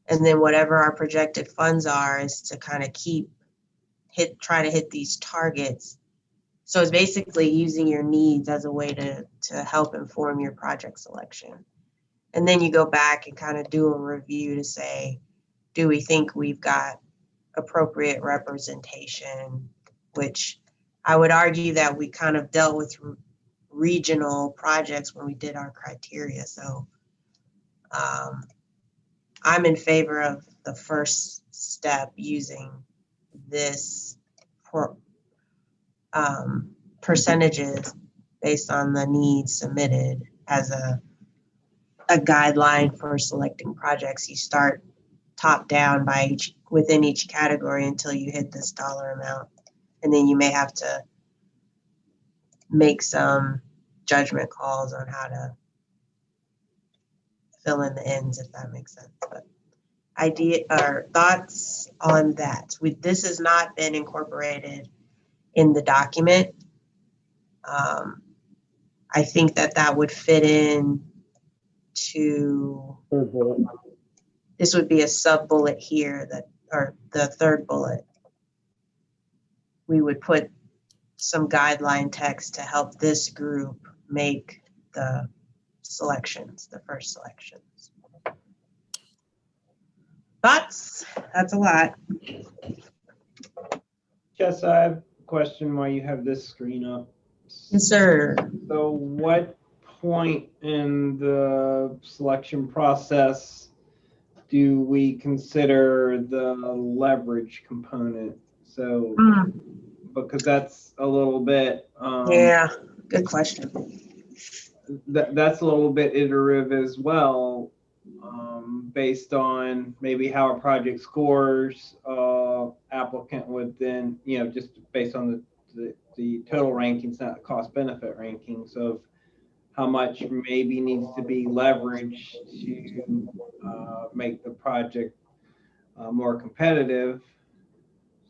And then whatever our projected funds are is to kind of try to hit these targets. So it's basically using your needs as a way to help inform your project selection. And then you go back and kind of do a review to say, do we think we've got appropriate representation, which I would argue that we kind of dealt with regional projects when we did our criteria. So I'm in favor of the first step using this percentages based on the needs submitted as a guideline for selecting projects. You start top down within each category until you hit this dollar amount. And then you may have to make some judgment calls on how to fill in the ends, if that makes sense. But idea or thoughts on that? This has not been incorporated in the document. I think that would fit in to Third bullet. This would be a sub bullet here or the third bullet. We would put some guideline text to help this group make the selections, the first selections. Thoughts? That's a lot. Jess, I have a question while you have this screen up. Yes, sir. So what point in the selection process do we consider the leverage component? So, because that's a little bit. Yeah, good question. That's a little bit iterative as well, based on maybe how a project scores. Applicant would then, you know, just based on the total rankings, not cost benefit rankings of how much maybe needs to be leveraged to make the project more competitive.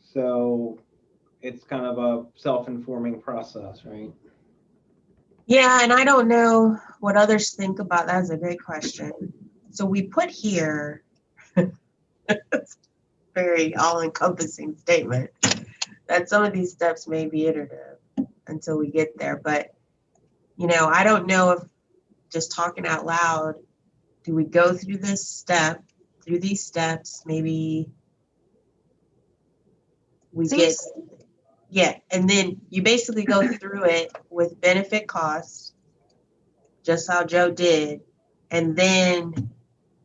So it's kind of a self-informing process, right? Yeah, and I don't know what others think about that. That's a great question. So we put here, very all-encompassing statement, that some of these steps may be iterative until we get there. But, you know, I don't know if, just talking out loud, do we go through these steps, maybe we get, yeah, and then you basically go through it with benefit costs, just how Joe did, and then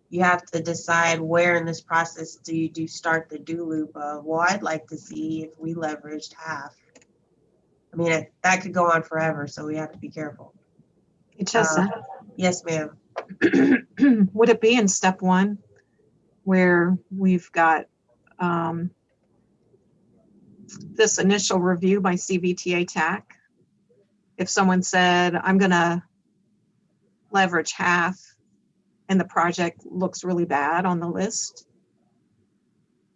you have to decide where in this process do you start the do loop of, well, I'd like to see if we leveraged half. I mean, that could go on forever, so we have to be careful. Tessa, Yes, ma'am. would it be in step one where we've got this initial review by CVTA TAC? If someone said, I'm going to leverage half and the project looks really bad on the list,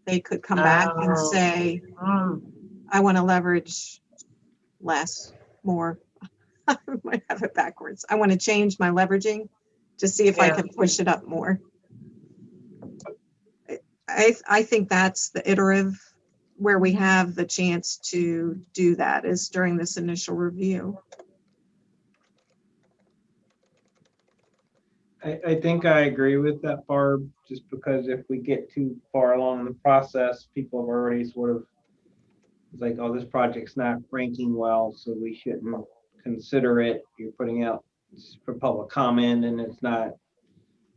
they could come back and say, I want to leverage less, more. I might have it backwards. I want to change my leveraging to see if I can push it up more. I think that's the iterative where we have the chance to do that, is during this initial review. I think I agree with that, Barb, just because if we get too far along in the process, people have already sort of, it's like, oh, this project's not ranking well, so we shouldn't consider it. You're putting out for public comment and it's not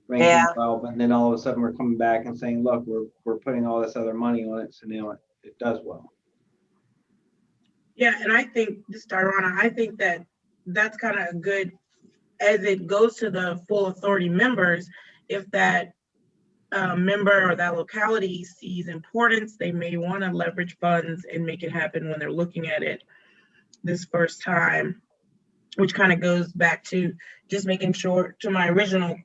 ranking well, but then all of a sudden we're coming back and saying, look, we're putting all this other money on it, so now it does well. Yeah, and I think, just Irana, I think that that's kind of good as it goes to the full authority members. If that member or that locality sees importance, they may want to leverage funds and make it happen when they're looking at it this first time, which kind of goes back to just making sure, to my original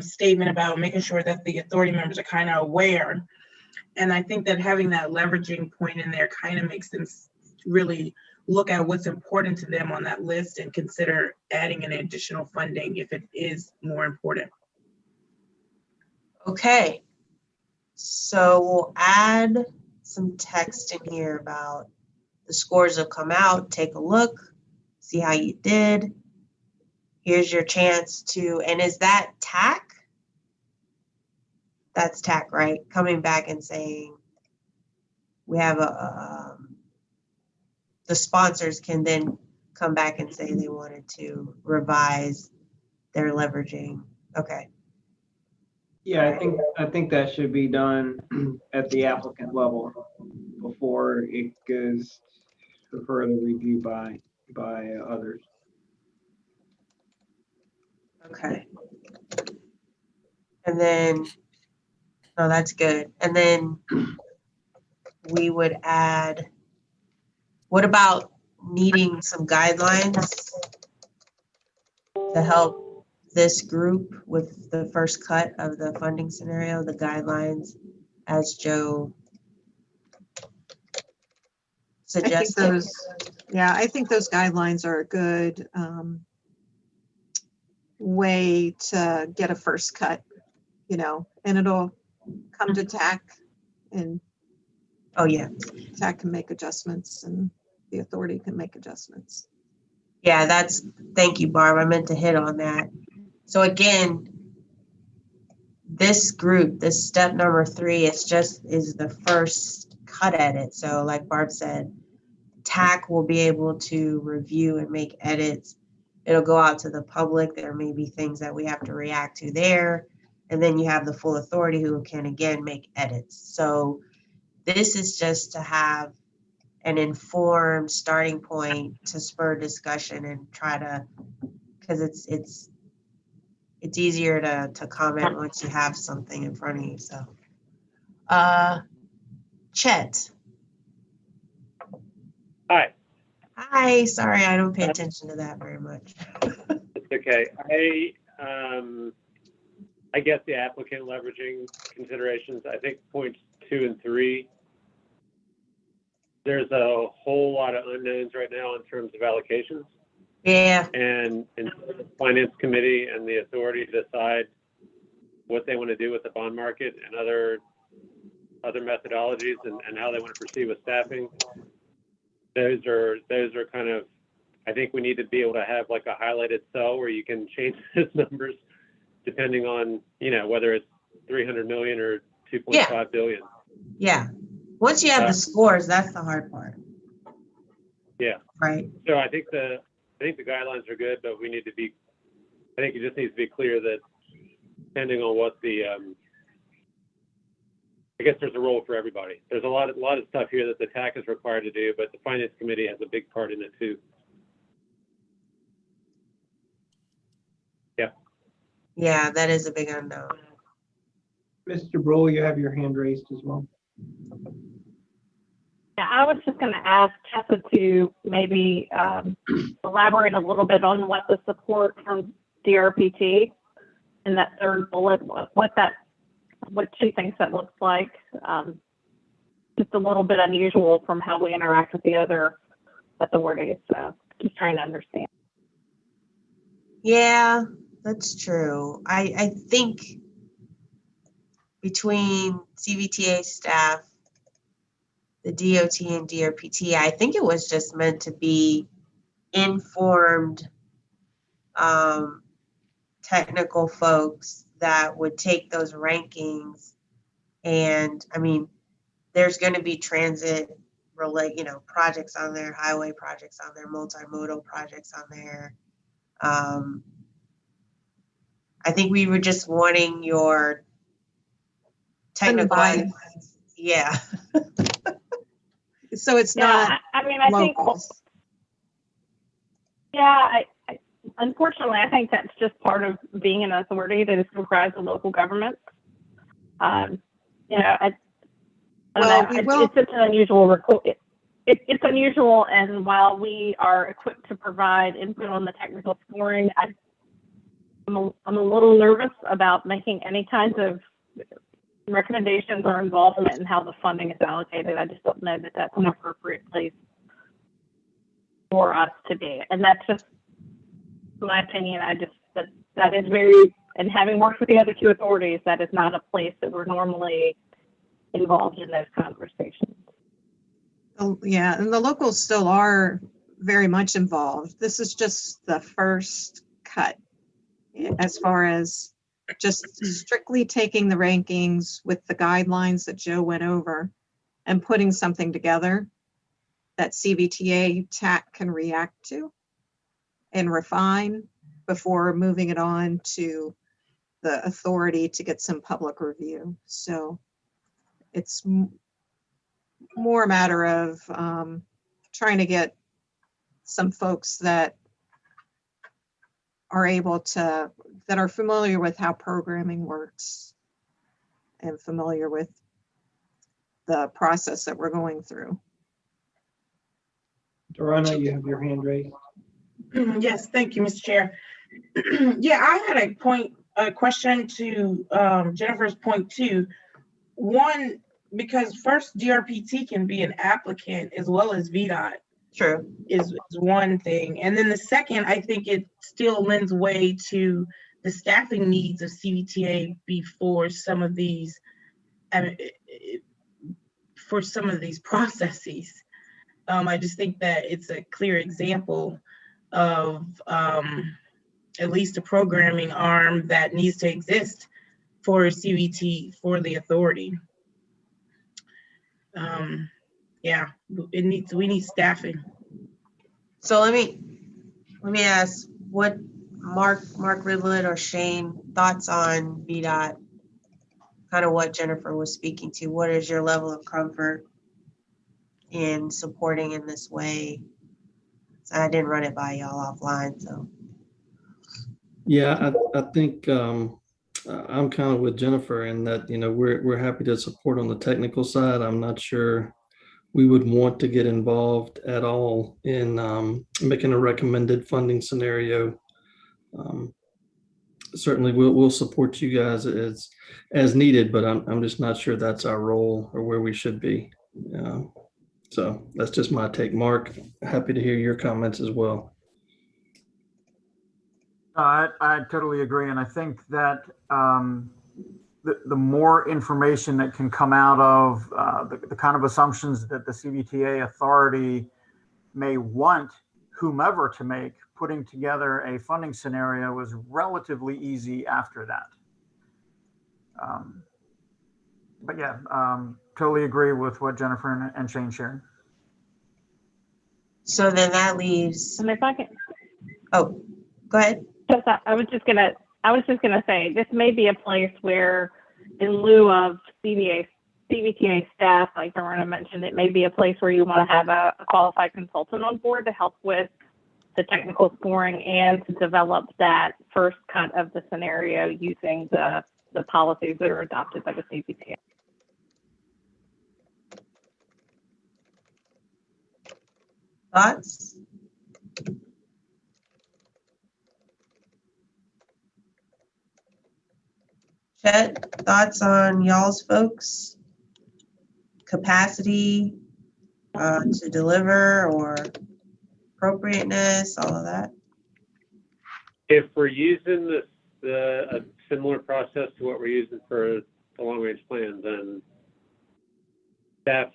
statement about making sure that the authority members are kind of aware. And I think that having that leveraging point in there kind of makes them really look at what's important to them on that list and consider adding an additional funding if it is more important. Okay, so we'll add some text in here about the scores will come out, take a look, see how you did. Here's your chance to, and is that TAC? That's TAC, right? Coming back and saying, we have the sponsors can then come back and say they wanted to revise their leveraging. Okay. Yeah, I think that should be done at the applicant level before it goes for further review by others. Okay. And then, oh, that's good. And then we would add, what about needing some guidelines to help this group with the first cut of the funding scenario, the guidelines as Joe suggested? I think those guidelines are a good way to get a first cut, you know, and it'll come to TAC, and oh yeah, TAC can make adjustments and the authority can make adjustments. Yeah, thank you, Barb. I meant to hit on that. So again, this group, this step number 3, is the first cut at it. So like Barb said, TAC will be able to review and make edits. It'll go out to the public. There may be things that we have to react to there. And then you have the full authority who can again make edits. So this is just to have an informed starting point to spur discussion and try to, because it's easier to comment once you have something in front of you. So Chet. Hi. Hi, sorry, I don't pay attention to that very much. It's okay. I guess the applicant leveraging considerations, I think points 2 and 3 there's a whole lot of unknowns right now in terms of allocations. Yeah, And the finance committee and the authority decide what they want to do with the bond market and other methodologies and how they want to proceed with staffing. Those are kind of, I think we need to be able to have like a highlighted cell where you can change those numbers depending on, whether it's 300 million or 2.5 billion. yeah. Once you have the scores, that's the hard part. Yeah. Right. So I think the guidelines are good, but I think it just needs to be clear that depending on what the, I guess there's a role for everybody. There's a lot of stuff here that the TAC is required to do, but the finance committee has a big part in it too. Yeah. Yeah, that is a big unknown. Mr. Broll, you have your hand raised as well. Yeah, I was just going to ask Tessa to maybe elaborate a little bit on what the support from DRPT in that third bullet, what she thinks that looks like. Just a little bit unusual from how we interact with the other authorities. So just trying to understand. Yeah, that's true. I think between CVTA staff, the DOT and DRPT, I think it was just meant to be informed technical folks that would take those rankings. And I mean, there's going to be transit projects on there, highway projects on there, multimodal projects on there. I think we were just wanting your technical, yeah. So it's not I mean, I think, unfortunately, I think that's just part of being an authority that is comprised of local governments. It's such an unusual it's unusual, and while we are equipped to provide input on the technical scoring, I'm a little nervous about making any kinds of recommendations or involvement in how the funding is allocated. I just don't know that that's an appropriate place for us to be. And that's just my opinion. That is very, and having worked with the other two authorities, that is not a place that we're normally involved in those conversations. Oh, yeah, and the locals still are very much involved. This is just the first cut as far as just strictly taking the rankings with the guidelines that Joe went over and putting something together that CVTA TAC can react to and refine before moving it on to the authority to get some public review. So it's more a matter of trying to get some folks that are that are familiar with how programming works and familiar with the process that we're going through. Dorana, you have your hand raised. Yes, thank you, Mr. Chair. Yeah, I had a question to Jennifer's point too. One, because first DRPT can be an applicant as well as VDOT. True. Is one thing. And then the second, I think it still lends way to the staffing needs of CVTA before some of these, processes. I just think that it's a clear example of at least a programming arm that needs to exist for CVT, for the authority. Yeah, we need staffing. So let me ask, what Mark Riblet or Shane thoughts on VDOT, kind of what Jennifer was speaking to. What is your level of comfort in supporting in this way? So I didn't run it by y'all offline, so. Yeah, I think I'm kind of with Jennifer in that, we're happy to support on the technical side. I'm not sure we would want to get involved at all in making a recommended funding scenario. Certainly we'll support you guys as needed, but I'm just not sure that's our role or where we should be. So that's just my take. Mark, happy to hear your comments as well. I totally agree. And I think that the more information that can come out of the kind of assumptions that the CVTA authority may want whomever to make, putting together a funding scenario was relatively easy after that. But yeah, totally agree with what Jennifer and Shane shared. So then that leaves, And if I can, oh, go ahead. I was just gonna say, this may be a place where, in lieu of CVTA staff, like Norma mentioned, it may be a place where you want to have a qualified consultant on board to help with the technical scoring and to develop that first cut of the scenario using the policies that are adopted by the CVTA. Thoughts? Chet, thoughts on y'all's folks? Capacity to deliver or appropriateness, all of that? If we're using a similar process to what we're using for the long-range plan, then staff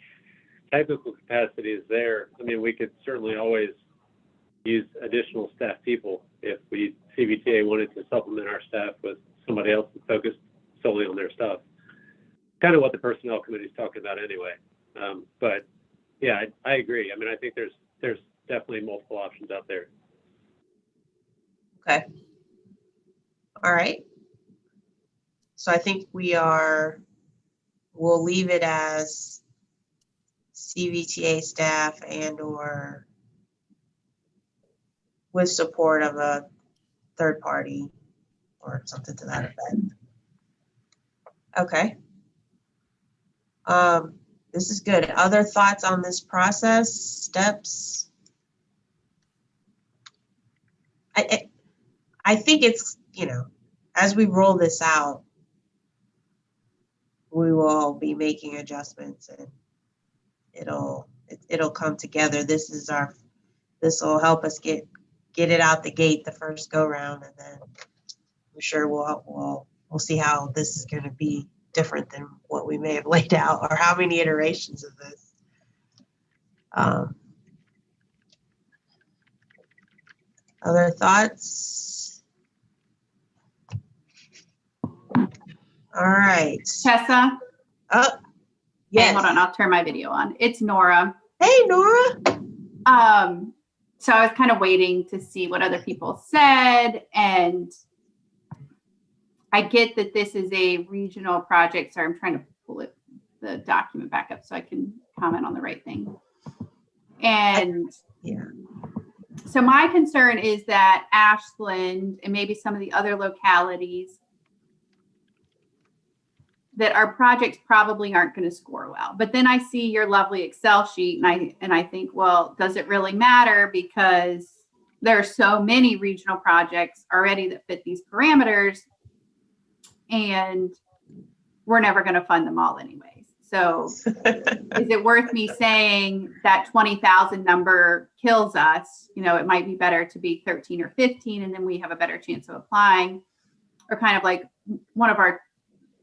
technical capacity is there. I mean, we could certainly always use additional staff people if CVTA wanted to supplement our staff with somebody else that focused solely on their stuff. Kind of what the personnel committee is talking about anyway. But yeah, I agree. I mean, I think there's definitely multiple options out there. Okay. All right. So I think we'll leave it as CVTA staff and or with support of a third party or something to that effect. Okay. This is good. Other thoughts on this process, steps? I think it's, as we roll this out, we will be making adjustments and it'll come together. This will help us get it out the gate the first go round, and then I'm sure we'll see how this is going to be different than what we may have laid out, or how many iterations of this. Other thoughts? All right. Tessa? Oh, yes. Hey, hold on, I'll turn my video on. It's Nora. Hey, Nora. So I was kind of waiting to see what other people said, and I get that this is a regional project. Sorry, I'm trying to pull the document back up so I can comment on the right thing. And yeah. So my concern is that Ashland and maybe some of the other localities, that our projects probably aren't going to score well. But then I see your lovely Excel sheet and I think, well, does it really matter? Because there are so many regional projects already that fit these parameters, and we're never going to fund them all anyways. So is it worth me saying that 20,000 number kills us? It might be better to be 13 or 15, and then we have a better chance of applying. Or kind of like one of our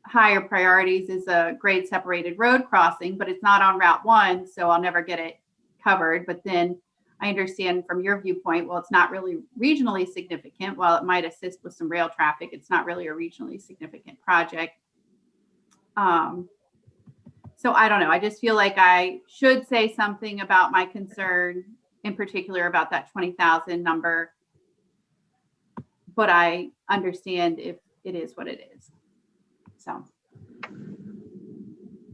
higher priorities is a grade separated road crossing, but it's not on Route 1, so I'll never get it covered. But then I understand from your viewpoint, well, it's not really regionally significant. While it might assist with some rail traffic, it's not really a regionally significant project. So I don't know. I just feel like I should say something about my concern, in particular about that 20,000 number. But I understand if it is what it is. So.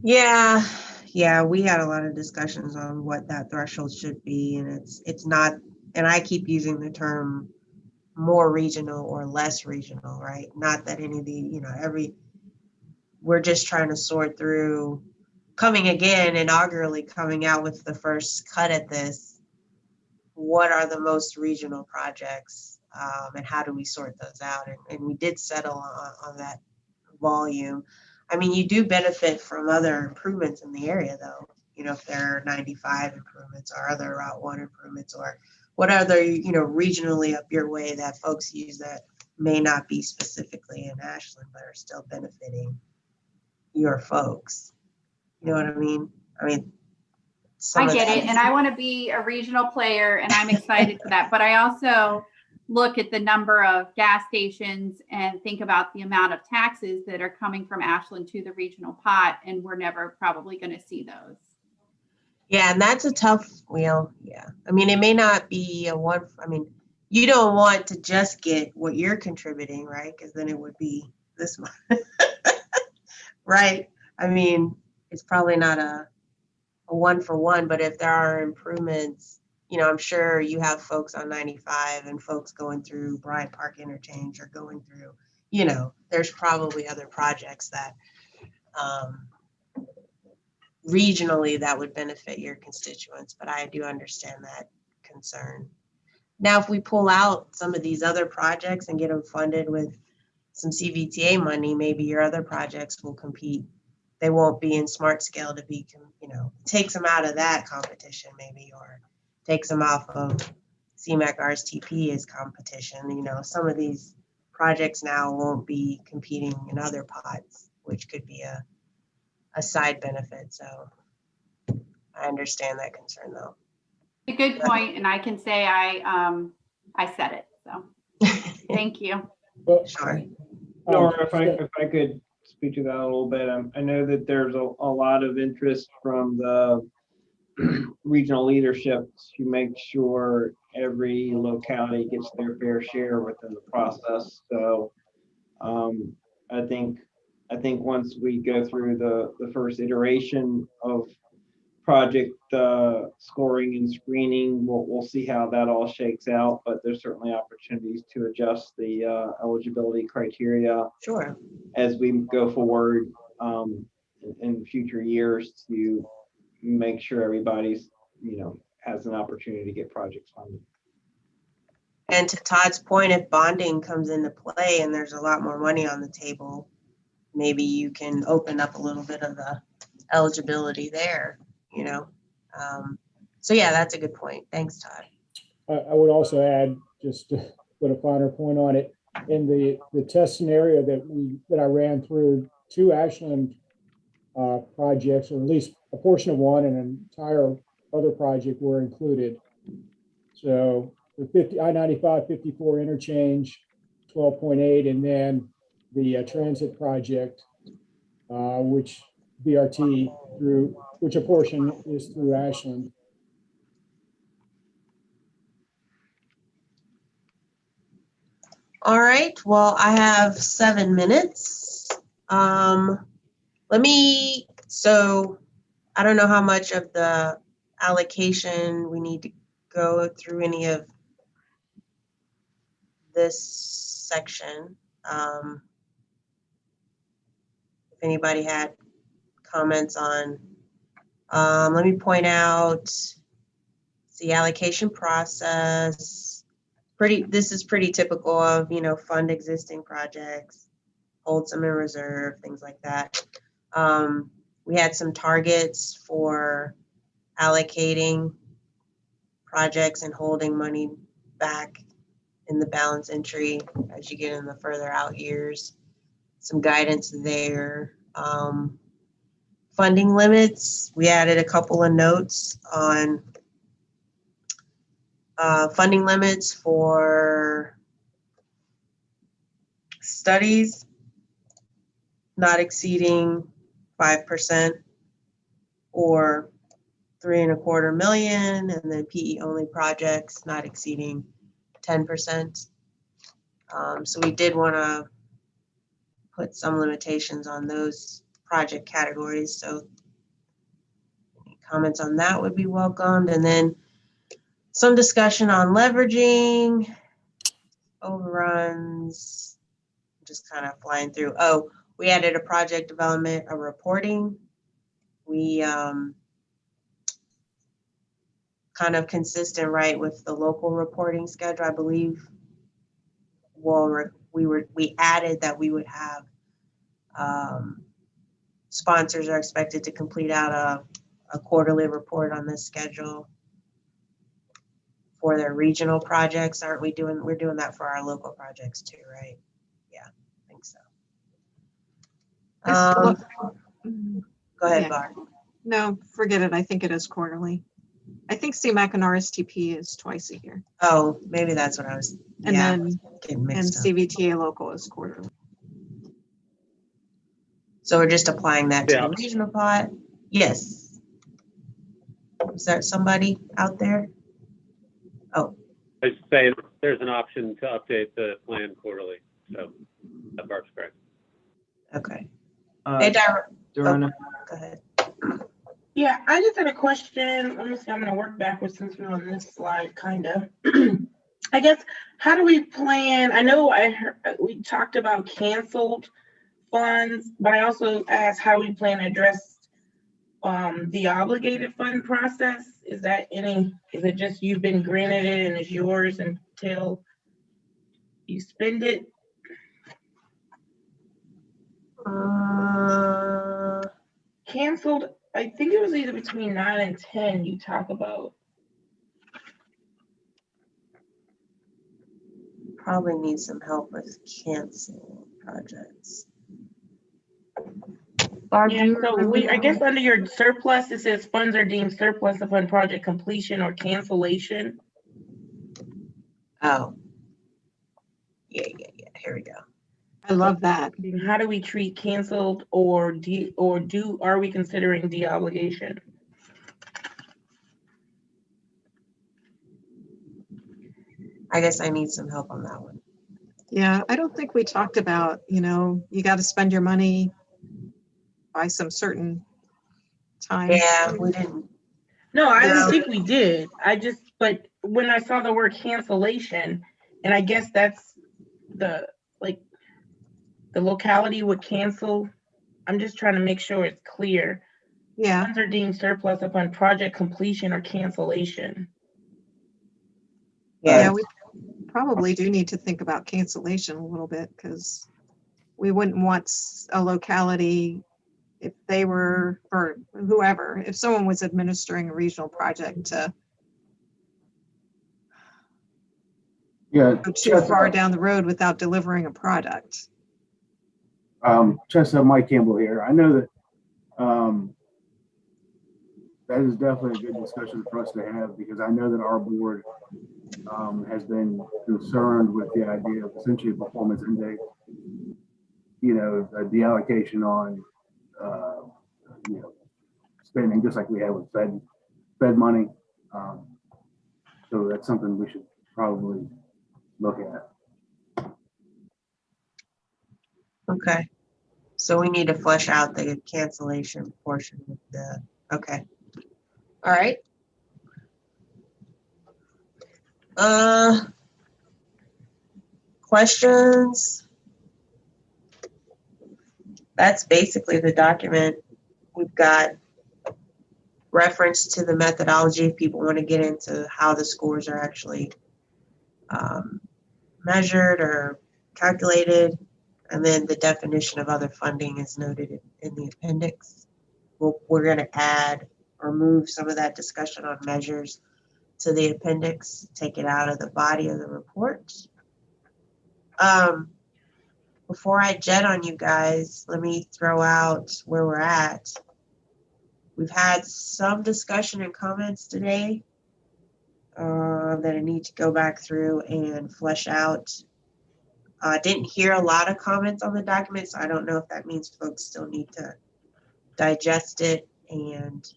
Yeah, we had a lot of discussions on what that threshold should be, and it's not, and I keep using the term more regional or less regional, right? Not that any of the, we're just trying to sort through inaugurally coming out with the first cut at this. What are the most regional projects, and how do we sort those out? And we did settle on that volume. I mean, you do benefit from other improvements in the area, though. if there are 95 improvements or other Route 1 improvements or what other, regionally up your way that folks use that may not be specifically in Ashland, but are still benefiting your folks. You know what I mean? I get it. And I want to be a regional player and I'm excited for that. But I also look at the number of gas stations and think about the amount of taxes that are coming from Ashland to the regional pot. And we're never probably going to see those. Yeah, and that's a tough wheel. Yeah. It may not be you don't want to just get what you're contributing, right? Because then it would be this much. Right? It's probably not a one for one, but if there are improvements, I'm sure you have folks on 95 and folks going through Bryant Park Interchange or going through, there's probably other projects that regionally that would benefit your constituents, but I do understand that concern. Now, if we pull out some of these other projects and get them funded with some CVTA money, maybe your other projects will compete. They won't be in smart scale to be, takes them out of that competition maybe, or takes them off of CMAQ RSTP as competition. Some of these projects now won't be competing in other pots, which could be a side benefit. So I understand that concern though. A good point, and I can say I said it. So thank you. Well, Sure. Nora, if I could speak to that a little bit, I know that there's a lot of interest from the regional leadership to make sure every locality gets their fair share within the process. So I think once we go through the first iteration of project scoring and screening, we'll see how that all shakes out, but there's certainly opportunities to adjust the eligibility criteria Sure. as we go forward in future years to make sure everybody's has an opportunity to get projects funded. And to Todd's point, if bonding comes into play and there's a lot more money on the table, maybe you can open up a little bit of the eligibility there. So yeah, that's a good point. Thanks, Todd. I would also add, just to put a finer point on it, in the test scenario that I ran through, 2 Ashland projects, or at least a portion of one and an entire other project were included. So the I-95 54 interchange, 12.8, and then the transit project, which BRT through, which a portion is through Ashland. All right, well, I have 7 minutes. So I don't know how much of the allocation we need to go through any of this section. If anybody had comments on, let me point out the allocation process. This is pretty typical of, fund existing projects, hold some in reserve, things like that. We had some targets for allocating projects and holding money back in the balance entry as you get in the further out years. Some guidance there. Funding limits, we added a couple of notes on funding limits for studies not exceeding 5% or 3.25 million, and then PE only projects not exceeding 10%. So we did want to put some limitations on those project categories. So any comments on that would be welcomed. And then some discussion on leveraging, overruns, just kind of flying through. Oh, we added a project development, a reporting. We kind of consistent, right, with the local reporting schedule, I believe. Well, we added that we would have sponsors are expected to complete out a quarterly report on this schedule for their regional projects. Aren't we doing, we're doing that for our local projects too, right? Yeah, I think so. Go ahead, Yeah. Barb. No, forget it. I think it is quarterly. I think CMAC and RSTP is twice a year. Oh, maybe that's what I was, And yeah, then, getting and mixed up. CVTA local is quarterly. So we're just applying that to Yeah. the regional pot? Yes. Is there somebody out there? Oh, I should say there's an option to update the plan quarterly, so that part's correct. okay. Hey, Dorana, go ahead. Yeah, I just had a question. Let me see, I'm gonna work backwards since we're on this slide, kind of. I guess, how do we plan? I know I heard, we talked about canceled funds, but I also asked how we plan to address the obligated fund process. Is it just you've been granted it and it's yours until you spend it? Canceled, I think it was either between 9 and 10 you talk about. Probably need some help with cancel projects. Barb, do Yeah, you so remember I guess under your surplus, it says funds are deemed surplus upon project completion or cancellation. Oh. Yeah, here we go. I love that. How do we treat canceled or are we considering de-obligation? I guess I need some help on that one. Yeah, I don't think we talked about, you got to spend your money by some certain time. Yeah, we didn't. No, I No. don't think we did. But when I saw the word cancellation, and I guess that's the locality would cancel. I'm just trying to make sure it's clear. Yeah. Funds are deemed surplus upon project completion or cancellation. Yeah, we probably do need to think about cancellation a little bit because we wouldn't want a locality if they were, or whoever, if someone was administering a regional project to Yeah, go too far down the road without delivering a product. Chestnut Mike Campbell here. I know that that is definitely a good discussion for us to have because I know that our board has been concerned with the idea of essentially a performance index, a deallocation on, spending just like we have with Fed money. So that's something we should probably look at. Okay. So we need to flesh out the cancellation portion of the, okay. All right. Questions? That's basically the document. We've got reference to the methodology if people want to get into how the scores are actually measured or calculated. And then the definition of other funding is noted in the appendix. We're going to add or move some of that discussion on measures to the appendix, take it out of the body of the report. Before I jet on you guys, let me throw out where we're at. We've had some discussion and comments today that I need to go back through and flesh out. I didn't hear a lot of comments on the document, so I don't know if that means folks still need to digest it and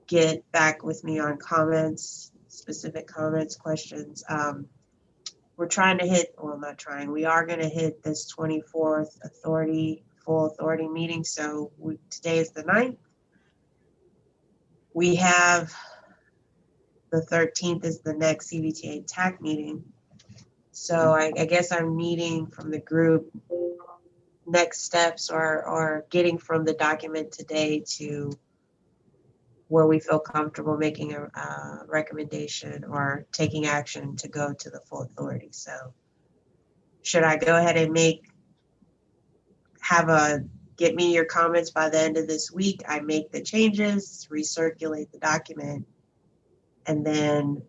get back with me on comments, specific comments, questions. We're trying to hit, well, not trying, we are going to hit this 24th full authority meeting. So today is the 9th. We have the 13th is the next CVTA TAC meeting. So I guess I'm needing from the group next steps or getting from the document today to where we feel comfortable making a recommendation or taking action to go to the full authority. So should I go ahead and have a get me your comments by the end of this week. I make the changes, recirculate the document, and then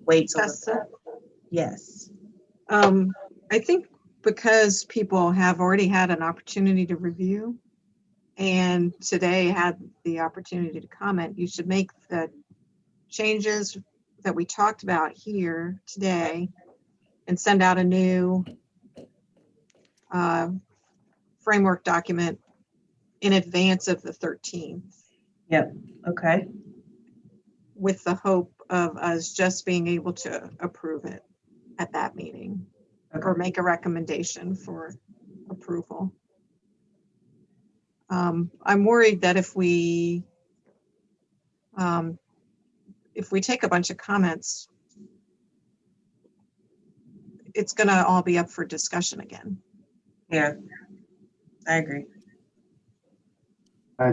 wait till yes. I think because people have already had an opportunity to review and today had the opportunity to comment, you should make the changes that we talked about here today and send out a new framework document in advance of the 13th. Yep. Okay. With the hope of us just being able to approve it at that meeting or make a recommendation for approval. I'm worried that if we take a bunch of comments, it's going to all be up for discussion again. Yeah, I agree.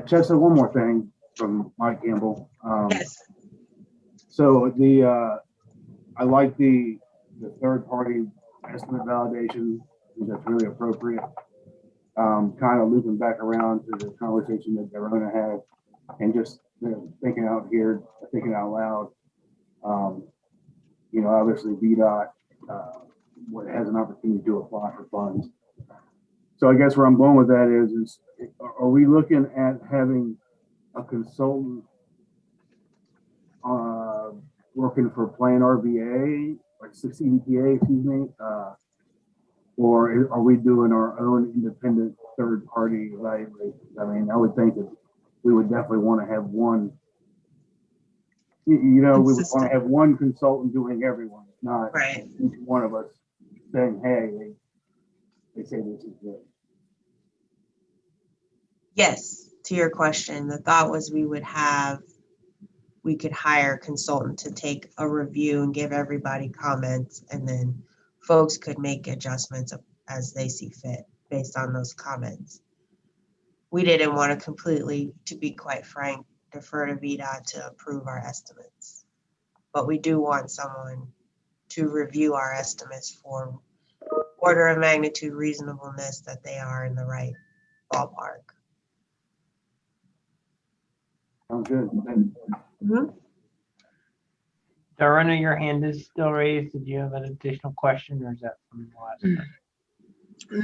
Chester, one more thing from Mike Campbell. Yes. So I like the third party estimate validation. I think that's really appropriate. Kind of looping back around to the conversation that Verona had, and just thinking out loud. Obviously VDOT has an opportunity to apply for funds. So I guess where I'm going with that is are we looking at having a consultant working for Plan RVA, like CVTA, excuse me, or are we doing our own independent third-party evaluation? I mean, I would think that we would definitely want to have one. We would want to have one consultant doing everyone, not right. Each one of us saying, "Hey, they say this is good." Yes, to your question, the thought was we could hire a consultant to take a review and give everybody comments, and then folks could make adjustments as they see fit based on those comments. We didn't want to completely, to be quite frank, defer to VDOT to approve our estimates. But we do want someone to review our estimates for order of magnitude reasonableness, that they are in the right ballpark. Sounds good. Mm-hmm. Darana, your hand is still raised. Did you have an additional question, or is that from the last time?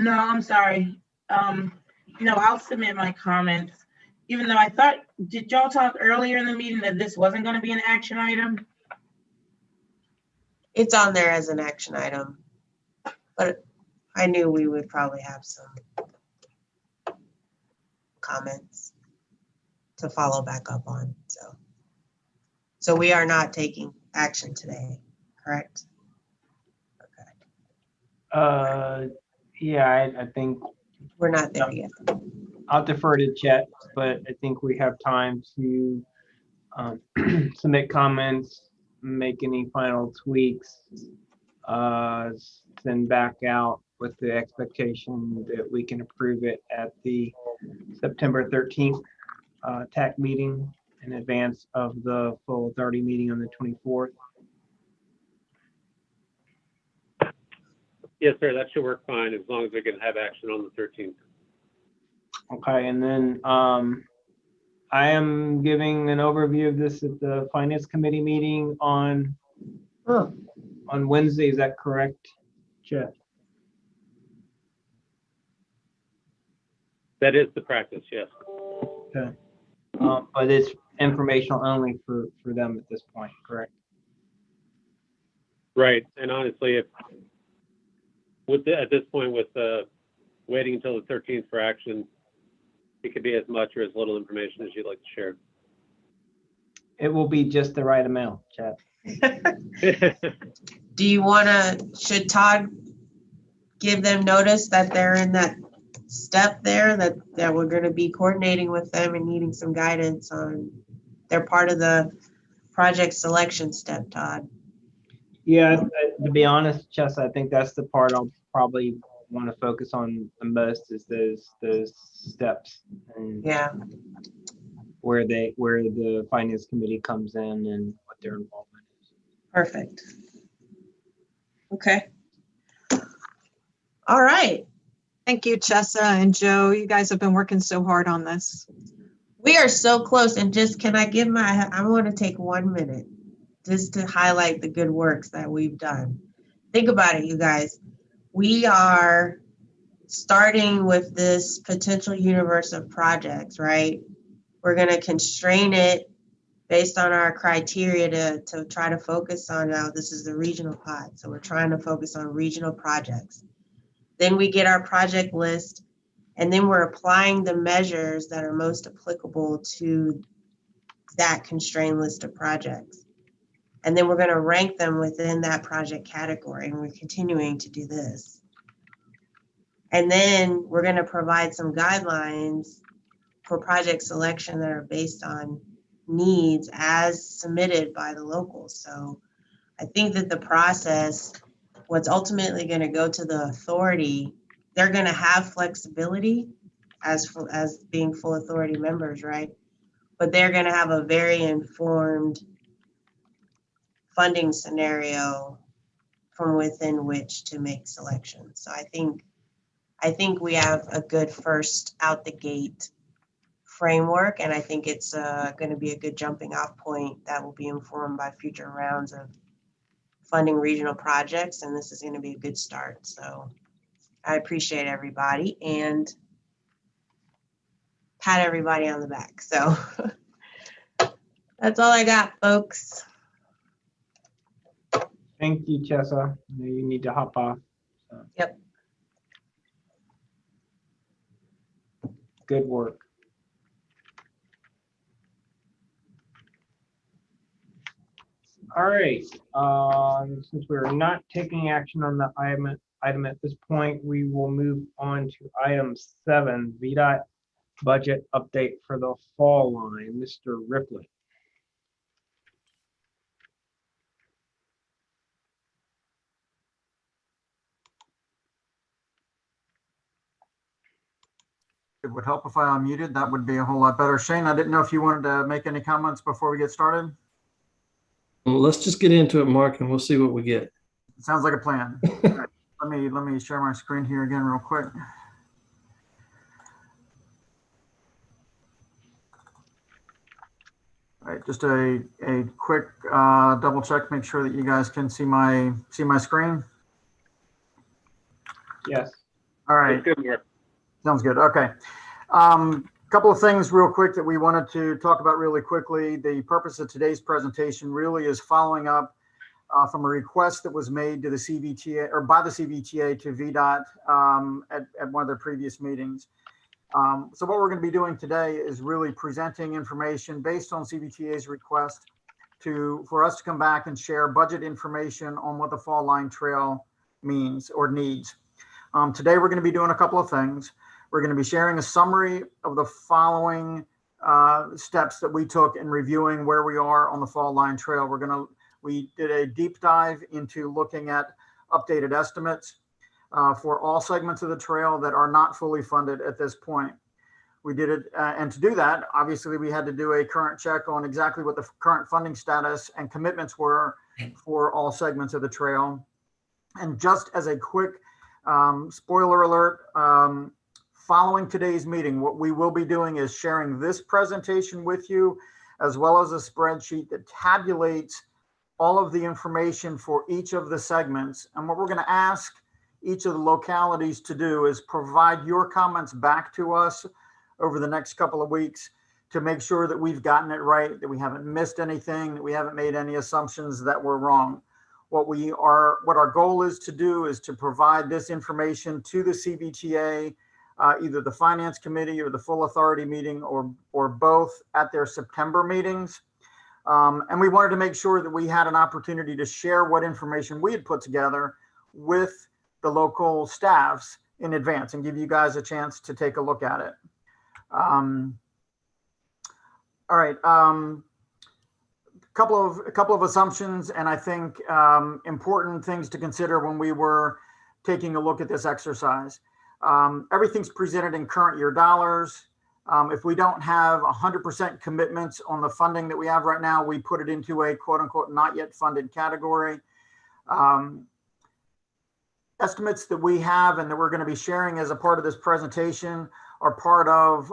No, I'm sorry. I'll submit my comments. Even though did y'all talk earlier in the meeting that this wasn't going to be an action item? It's on there as an action item, but I knew we would probably have some comments to follow back up on. So we are not taking action today, correct? Okay. Yeah, I think We're not there yet. I'll defer to Chet, but I think we have time to submit comments, make any final tweaks, send back out with the expectation that we can approve it at the September 13th TAC meeting in advance of the full authority meeting on the 24th. Yes, sir, that should work fine as long as we can have action on the 13th. Okay, and then I am giving an overview of this at the Finance Committee meeting on Wednesday. Is that correct, Chet? That is the practice, yes. Okay. But it's informational only for them at this point, correct? Right, and honestly, at this point, with waiting until the 13th for action, it could be as much or as little information as you'd like to share. It will be just the right amount, Chet. Do you should Todd give them notice that they're in that step there, that we're going to be coordinating with them and needing some guidance on, they're part of the project selection step, Todd? Yeah, to be honest, Chess, I think that's the part I'll probably want to focus on the most, is those steps and where the Finance Committee comes in and what their involvement is. Perfect. Okay. All right. Thank you, Chessa and Joe. You guys have been working so hard on this. We are so close, and just, can I give I want to take 1 minute just to highlight the good works that we've done. Think about it, you guys. We are starting with this potential universe of projects, right? We're going to constrain it based on our criteria to try to focus on, now this is the regional pod, so we're trying to focus on regional projects. Then we get our project list, and then we're applying the measures that are most applicable to that constrained list of projects. And then we're going to rank them within that project category, and we're continuing to do this. And then we're going to provide some guidelines for project selection that are based on needs as submitted by the locals. So I think that the process, what's ultimately going to go to the authority, they're going to have flexibility as being full authority members, right? But they're going to have a very informed funding scenario from within which to make selections. So I think we have a good first out the gate framework, and I think it's going to be a good jumping off point that will be informed by future rounds of funding regional projects, and this is going to be a good start. So I appreciate everybody and pat everybody on the back. So that's all I got, folks. Thank you, Chessa. I know you need to hop off. So. Yep. Good work. All right. Since we're not taking action on the item at this point, we will move on to item 7, VDOT budget update for the fall line. Mr. Ripley. It would help if I unmuted. That would be a whole lot better. Shane, I didn't know if you wanted to make any comments before we get started. Well, let's just get into it, Mark, and we'll see what we get. Sounds like a plan. Right. Let me share my screen here again real quick. All right, just a quick double check, make sure that you guys can see my screen. Yes. All right. Good work. Sounds good. Okay. Couple of things real quick that we wanted to talk about really quickly. The purpose of today's presentation really is following up from a request that was made to the CVTA or by the CVTA to VDOT at one of their previous meetings. So what we're going to be doing today is really presenting information based on CVTA's request for us to come back and share budget information on what the Fall Line Trail means or needs. Today we're going to be doing a couple of things. We're going to be sharing a summary of the following steps that we took in reviewing where we are on the Fall Line Trail. We did a deep dive into looking at updated estimates for all segments of the trail that are not fully funded at this point. We did it, and to do that, obviously we had to do a current check on exactly what the current funding status and commitments were for all segments of the trail. And just as a quick spoiler alert, following today's meeting, what we will be doing is sharing this presentation with you, as well as a spreadsheet that tabulates all of the information for each of the segments. And what we're going to ask each of the localities to do is provide your comments back to us over the next couple of weeks to make sure that we've gotten it right, that we haven't missed anything, that we haven't made any assumptions that were wrong. What our goal is to do is to provide this information to the CVTA, either the Finance Committee or the Full Authority meeting or both at their September meetings. And we wanted to make sure that we had an opportunity to share what information we had put together with the local staffs in advance and give you guys a chance to take a look at it. All right. A couple of assumptions, and I think important things to consider when we were taking a look at this exercise. Everything's presented in current year dollars. If we don't have 100% commitments on the funding that we have right now, we put it into a quote unquote not yet funded category. estimates that we have and that we're going to be sharing as a part of this presentation are part of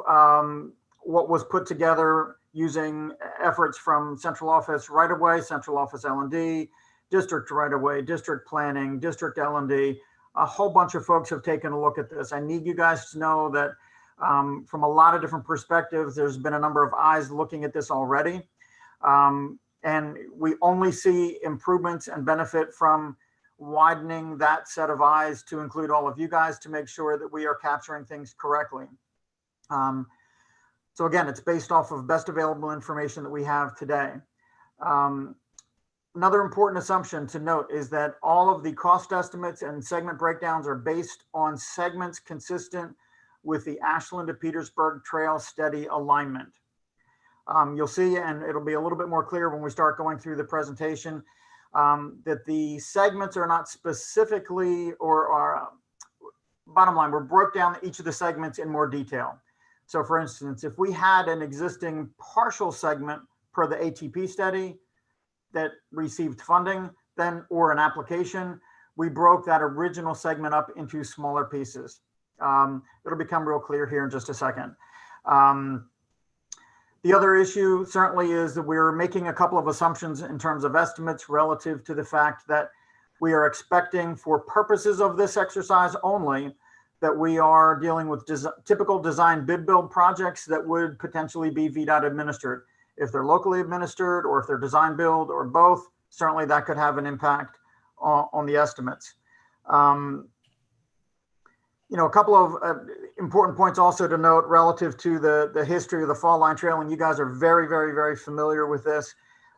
what was put together using efforts from central office right-of-way, central office L&D, district right-of-way, district planning, district L&D. A whole bunch of folks have taken a look at this. I need you guys to know that from a lot of different perspectives, there's been a number of eyes looking at this already. And we only see improvements and benefit from widening that set of eyes to include all of you guys to make sure that we are capturing things correctly. So again, it's based off of best available information that we have today. Another important assumption to note is that all of the cost estimates and segment breakdowns are based on segments consistent with the Ashland to Petersburg Trail steady alignment. You'll see, and it'll be a little bit more clear when we start going through the presentation, that the segments are not specifically or bottom line, we're broke down each of the segments in more detail. So for instance, if we had an existing partial segment per the ATP study that received funding, then, or an application, we broke that original segment up into smaller pieces. It'll become real clear here in just a second. The other issue certainly is that we're making a couple of assumptions in terms of estimates relative to the fact that we are expecting, for purposes of this exercise only, that we are dealing with typical design bid build projects that would potentially be VDOT administered. If they're locally administered or if they're design build or both, certainly that could have an impact on the estimates. You know, a couple of important points also to note relative to the history of the Fall Line Trail, and you guys are very, very, very familiar with this.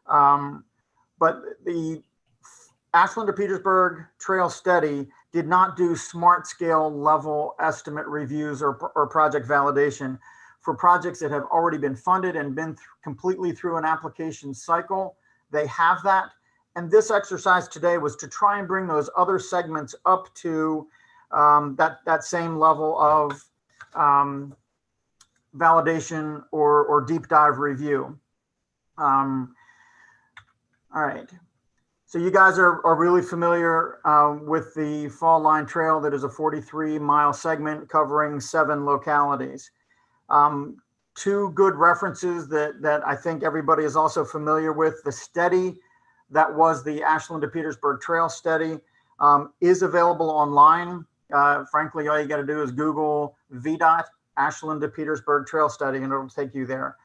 But the Ashland to Petersburg Trail Study did not do smart scale level estimate reviews or project validation for projects that have already been funded and been completely through an application cycle. They have that. And this exercise today was to try and bring those other segments up to that same level of validation or deep dive review. All right. So you guys are really familiar with the Fall Line Trail. That is a 43-mile segment covering 7 localities. 2 good references that I think everybody is also familiar with. The study that was the Ashland to Petersburg Trail Study is available online. Frankly, all you got to do is Google VDOT Ashland to Petersburg Trail Study and it'll take you there.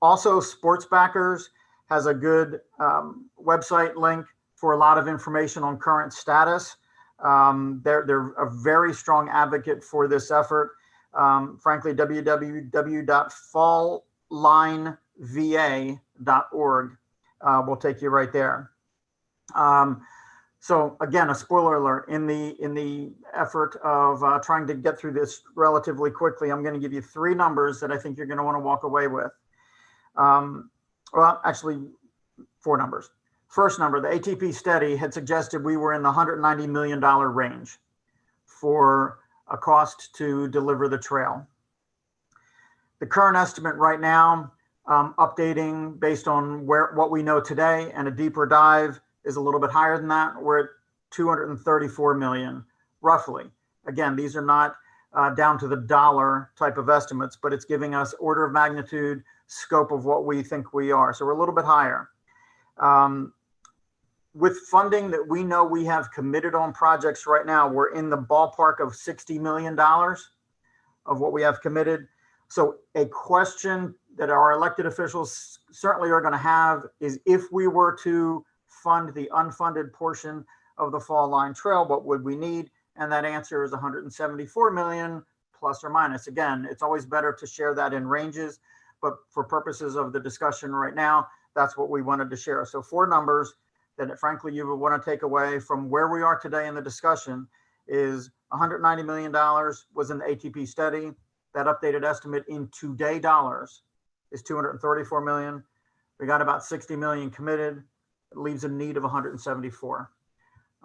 Also, Sports Backers has a good website link for a lot of information on current status. They're a very strong advocate for this effort. Frankly, www.falllineva.org will take you right there. So again, a spoiler alert, in the effort of trying to get through this relatively quickly, I'm going to give you 3 numbers that I think you're going to want to walk away with. Well, actually 4 numbers. First number, the ATP study had suggested we were in the $190 million range for a cost to deliver the trail. The current estimate right now, updating based on what we know today and a deeper dive, is a little bit higher than that. We're at 234 million, roughly. Again, these are not down to the dollar type of estimates, but it's giving us order of magnitude, scope of what we think we are. So we're a little bit higher. With funding that we know we have committed on projects right now, we're in the ballpark of $60 million of what we have committed. So a question that our elected officials certainly are going to have is, if we were to fund the unfunded portion of the Fall Line Trail, what would we need? And that answer is 174 million plus or minus. Again, it's always better to share that in ranges, but for purposes of the discussion right now, that's what we wanted to share. So 4 numbers that frankly you would want to take away from where we are today in the discussion is $190 million was in the ATP study. That updated estimate in today dollars is 234 million. We got about 60 million committed. It leaves a need of 174.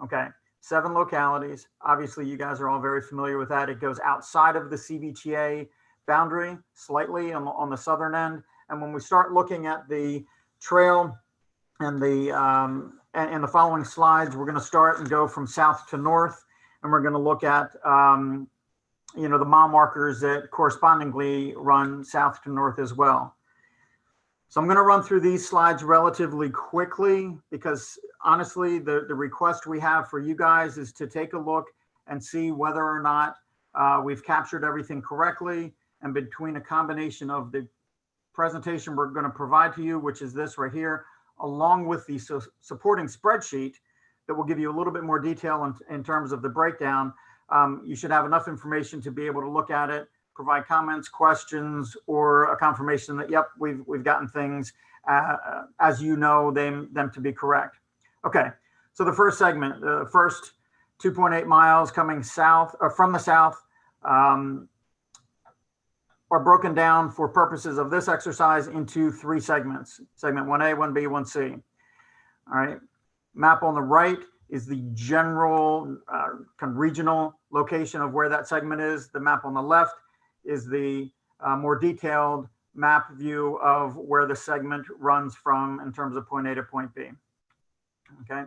Okay, 7 localities. Obviously, you guys are all very familiar with that. It goes outside of the CVTA boundary slightly on the southern end. And when we start looking at the trail and the following slides, we're going to start and go from south to north. and we're going to look at, the mile markers that correspondingly run south to north as well. So I'm going to run through these slides relatively quickly because honestly, the request we have for you guys is to take a look and see whether or not we've captured everything correctly. And between a combination of the presentation we're going to provide to you, which is this right here, along with the supporting spreadsheet that will give you a little bit more detail in terms of the breakdown, you should have enough information to be able to look at it, provide comments, questions, or a confirmation that, yep, we've gotten things as you know them to be correct. Okay, so the first segment, the first 2.8 miles coming south or from the south are broken down for purposes of this exercise into 3 segments, segment 1A, 1B, 1C. All right, map on the right is the general kind of regional location of where that segment is. The map on the left is the more detailed map view of where the segment runs from in terms of point A to point B. Okay.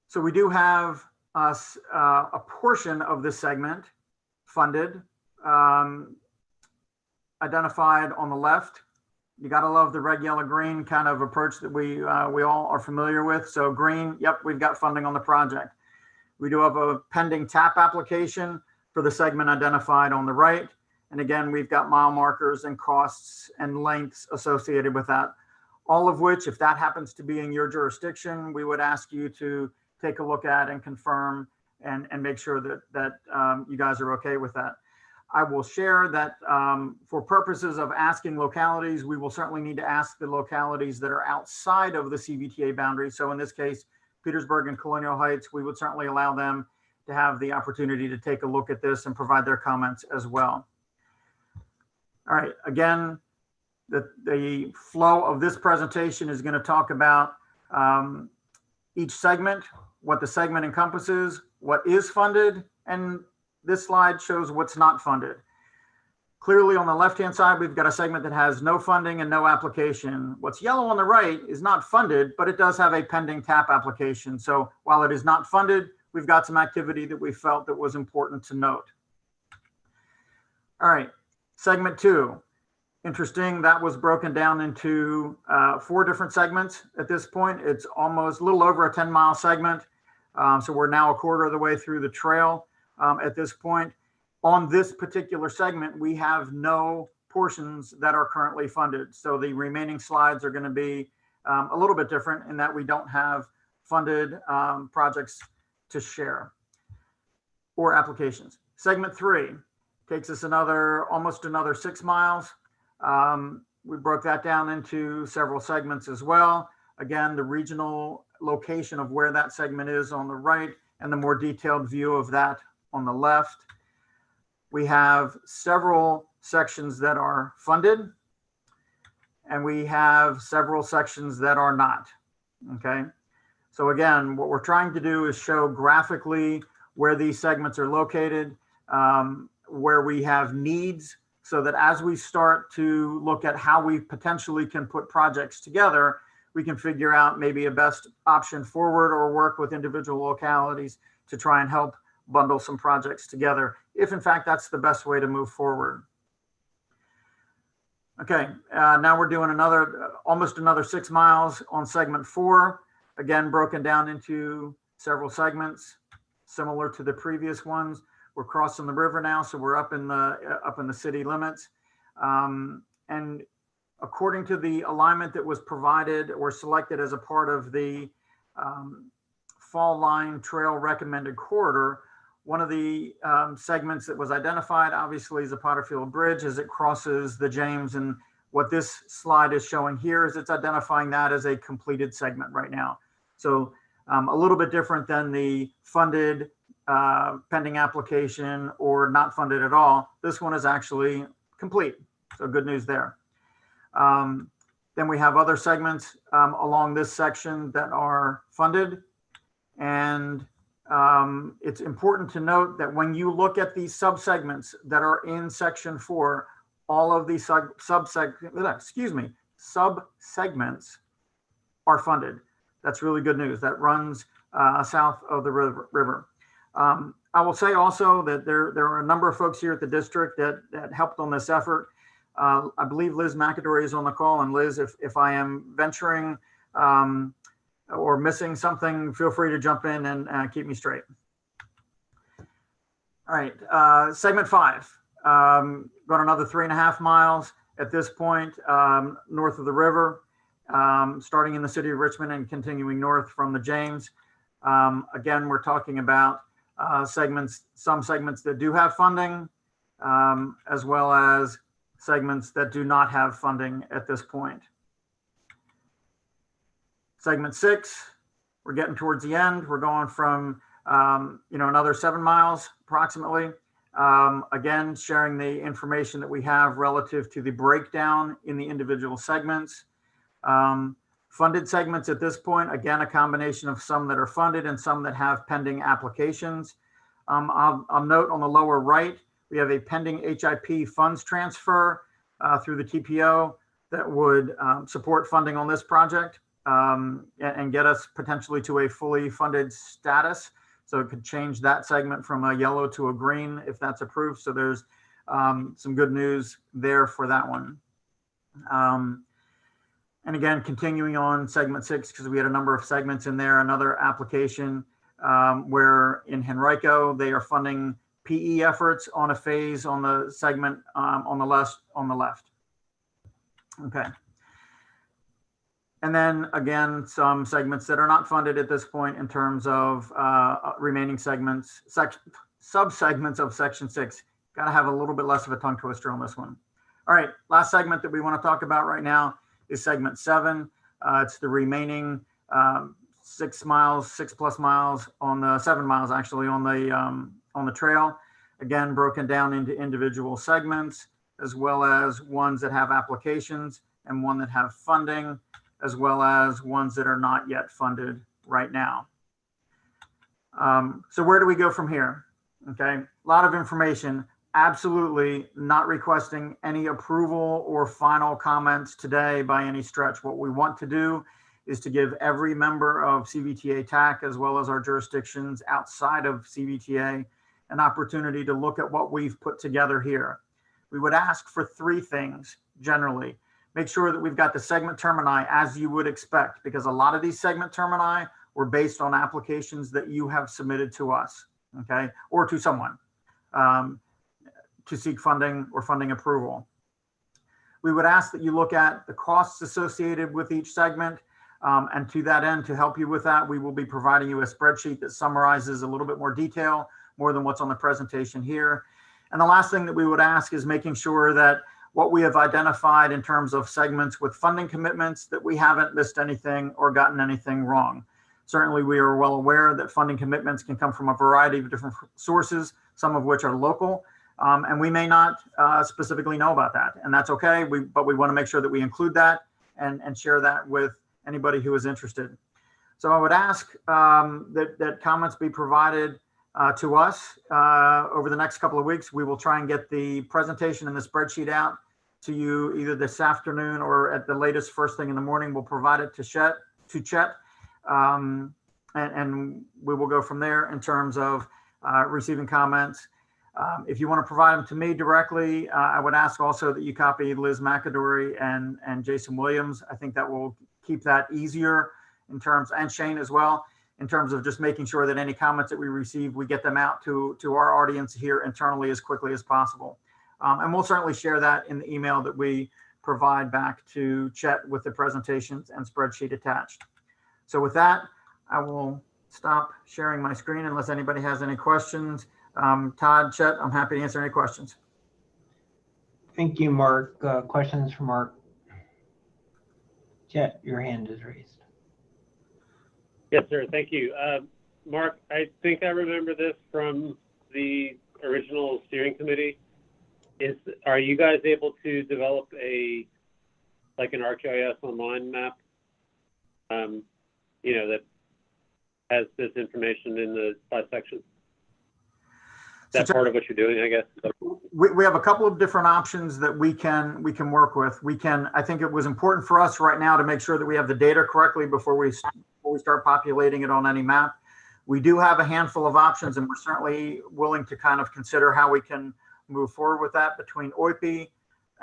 So we do have a portion of this segment funded, identified on the left. You got to love the red, yellow, green kind of approach that we all are familiar with. So green, yep, we've got funding on the project. We do have a pending TAP application for the segment identified on the right. And again, we've got mile markers and costs and lengths associated with that. All of which, if that happens to be in your jurisdiction, we would ask you to take a look at and confirm and make sure that you guys are okay with that. I will share that for purposes of asking localities, we will certainly need to ask the localities that are outside of the CVTA boundary. So in this case, Petersburg and Colonial Heights, we would certainly allow them to have the opportunity to take a look at this and provide their comments as well. All right, again, the flow of this presentation is going to talk about each segment, what the segment encompasses, what is funded, and this slide shows what's not funded. Clearly on the left-hand side, we've got a segment that has no funding and no application. What's yellow on the right is not funded, but it does have a pending TAP application. So while it is not funded, we've got some activity that we felt that was important to note. All right, segment 2. Interesting, that was broken down into 4 different segments at this point. It's almost a little over a 10-mile segment. So we're now a quarter of the way through the trail at this point. On this particular segment, we have no portions that are currently funded. So the remaining slides are going to be a little bit different in that we don't have funded projects to share or applications. Segment 3 takes us almost another 6 miles. We broke that down into several segments as well. Again, the regional location of where that segment is on the right and the more detailed view of that on the left. We have several sections that are funded and we have several sections that are not. Okay. So again, what we're trying to do is show graphically where these segments are located, where we have needs, so that as we start to look at how we potentially can put projects together, we can figure out maybe a best option forward or work with individual localities to try and help bundle some projects together, if in fact that's the best way to move forward. Okay, now we're doing almost another 6 miles on segment 4, again broken down into several segments similar to the previous ones. We're crossing the river now, so we're up in the city limits. And according to the alignment that was provided or selected as a part of the Fall Line Trail recommended corridor, one of the segments that was identified obviously is the Potterfield Bridge as it crosses the James. And what this slide is showing here is it's identifying that as a completed segment right now. So a little bit different than the funded pending application or not funded at all. This one is actually complete. So good news there. Then we have other segments along this section that are funded. And it's important to note that when you look at these subsegments that are in section 4, all of these subsegments are funded. That's really good news. That runs south of the river. I will say also that there are a number of folks here at the district that helped on this effort. I believe Liz McAdory is on the call, and Liz, if I am venturing or missing something, feel free to jump in and keep me straight. All right, segment 5, going another 3.5 miles at this point, north of the river, starting in the city of Richmond and continuing north from the James. Again, we're talking about some segments that do have funding, as well as segments that do not have funding at this point. Segment 6, we're getting towards the end. We're going from another 7 miles approximately. Again, sharing the information that we have relative to the breakdown in the individual segments. Funded segments at this point, again, a combination of some that are funded and some that have pending applications. I'll note on the lower right, we have a pending HIP funds transfer through the TPO that would support funding on this project and get us potentially to a fully funded status. So it could change that segment from a yellow to a green if that's approved. So there's some good news there for that one. And again, continuing on segment 6, because we had a number of segments in there, another application where in Henrico, they are funding PE efforts on a phase on the segment on the left. Okay. And then again, some segments that are not funded at this point in terms of remaining segments, sub-segments of section 6. Got to have a little bit less of a tongue twister on this one. All right, last segment that we want to talk about right now is segment 7. It's the remaining 6 plus miles on the 7 miles actually on the trail. Again, broken down into individual segments, as well as ones that have applications and one that have funding, as well as ones that are not yet funded right now. So where do we go from here? Okay, a lot of information. Absolutely not requesting any approval or final comments today by any stretch. What we want to do is to give every member of CVTA TAC, as well as our jurisdictions outside of CVTA, an opportunity to look at what we've put together here. We would ask for 3 things generally. Make sure that we've got the segment termini as you would expect, because a lot of these segment termini were based on applications that you have submitted to us, okay, or to someone to seek funding or funding approval. We would ask that you look at the costs associated with each segment. And to that end, to help you with that, we will be providing you a spreadsheet that summarizes a little bit more detail, more than what's on the presentation here. And the last thing that we would ask is making sure that what we have identified in terms of segments with funding commitments, that we haven't missed anything or gotten anything wrong. Certainly, we are well aware that funding commitments can come from a variety of different sources, some of which are local, and we may not specifically know about that, and that's okay. But we want to make sure that we include that and share that with anybody who is interested. So I would ask that comments be provided to us over the next couple of weeks. We will try and get the presentation and the spreadsheet out to you either this afternoon or at the latest first thing in the morning. We'll provide it to Chet, and we will go from there in terms of receiving comments. If you want to provide them to me directly, I would ask also that you copy Liz McAdory and Jason Williams. I think that will keep that easier in terms, and Shane as well, in terms of just making sure that any comments that we receive, we get them out to our audience here internally as quickly as possible. And we'll certainly share that in the email that we provide back to Chet with the presentations and spreadsheet attached. So with that, I will stop sharing my screen unless anybody has any questions. Todd, Chet, I'm happy to answer any questions. Thank you, Mark. Questions for Mark? Chet, your hand is raised. Yes, sir. Thank you. Mark, I think I remember this from the original steering committee. Are you guys able to develop an ArcGIS online map, that has this information in the 5 sections? That's part of what you're doing, I guess. We have a couple of different options that we can work with. I think it was important for us right now to make sure that we have the data correctly before we start populating it on any map. We do have a handful of options, and we're certainly willing to kind of consider how we can move forward with that between OIP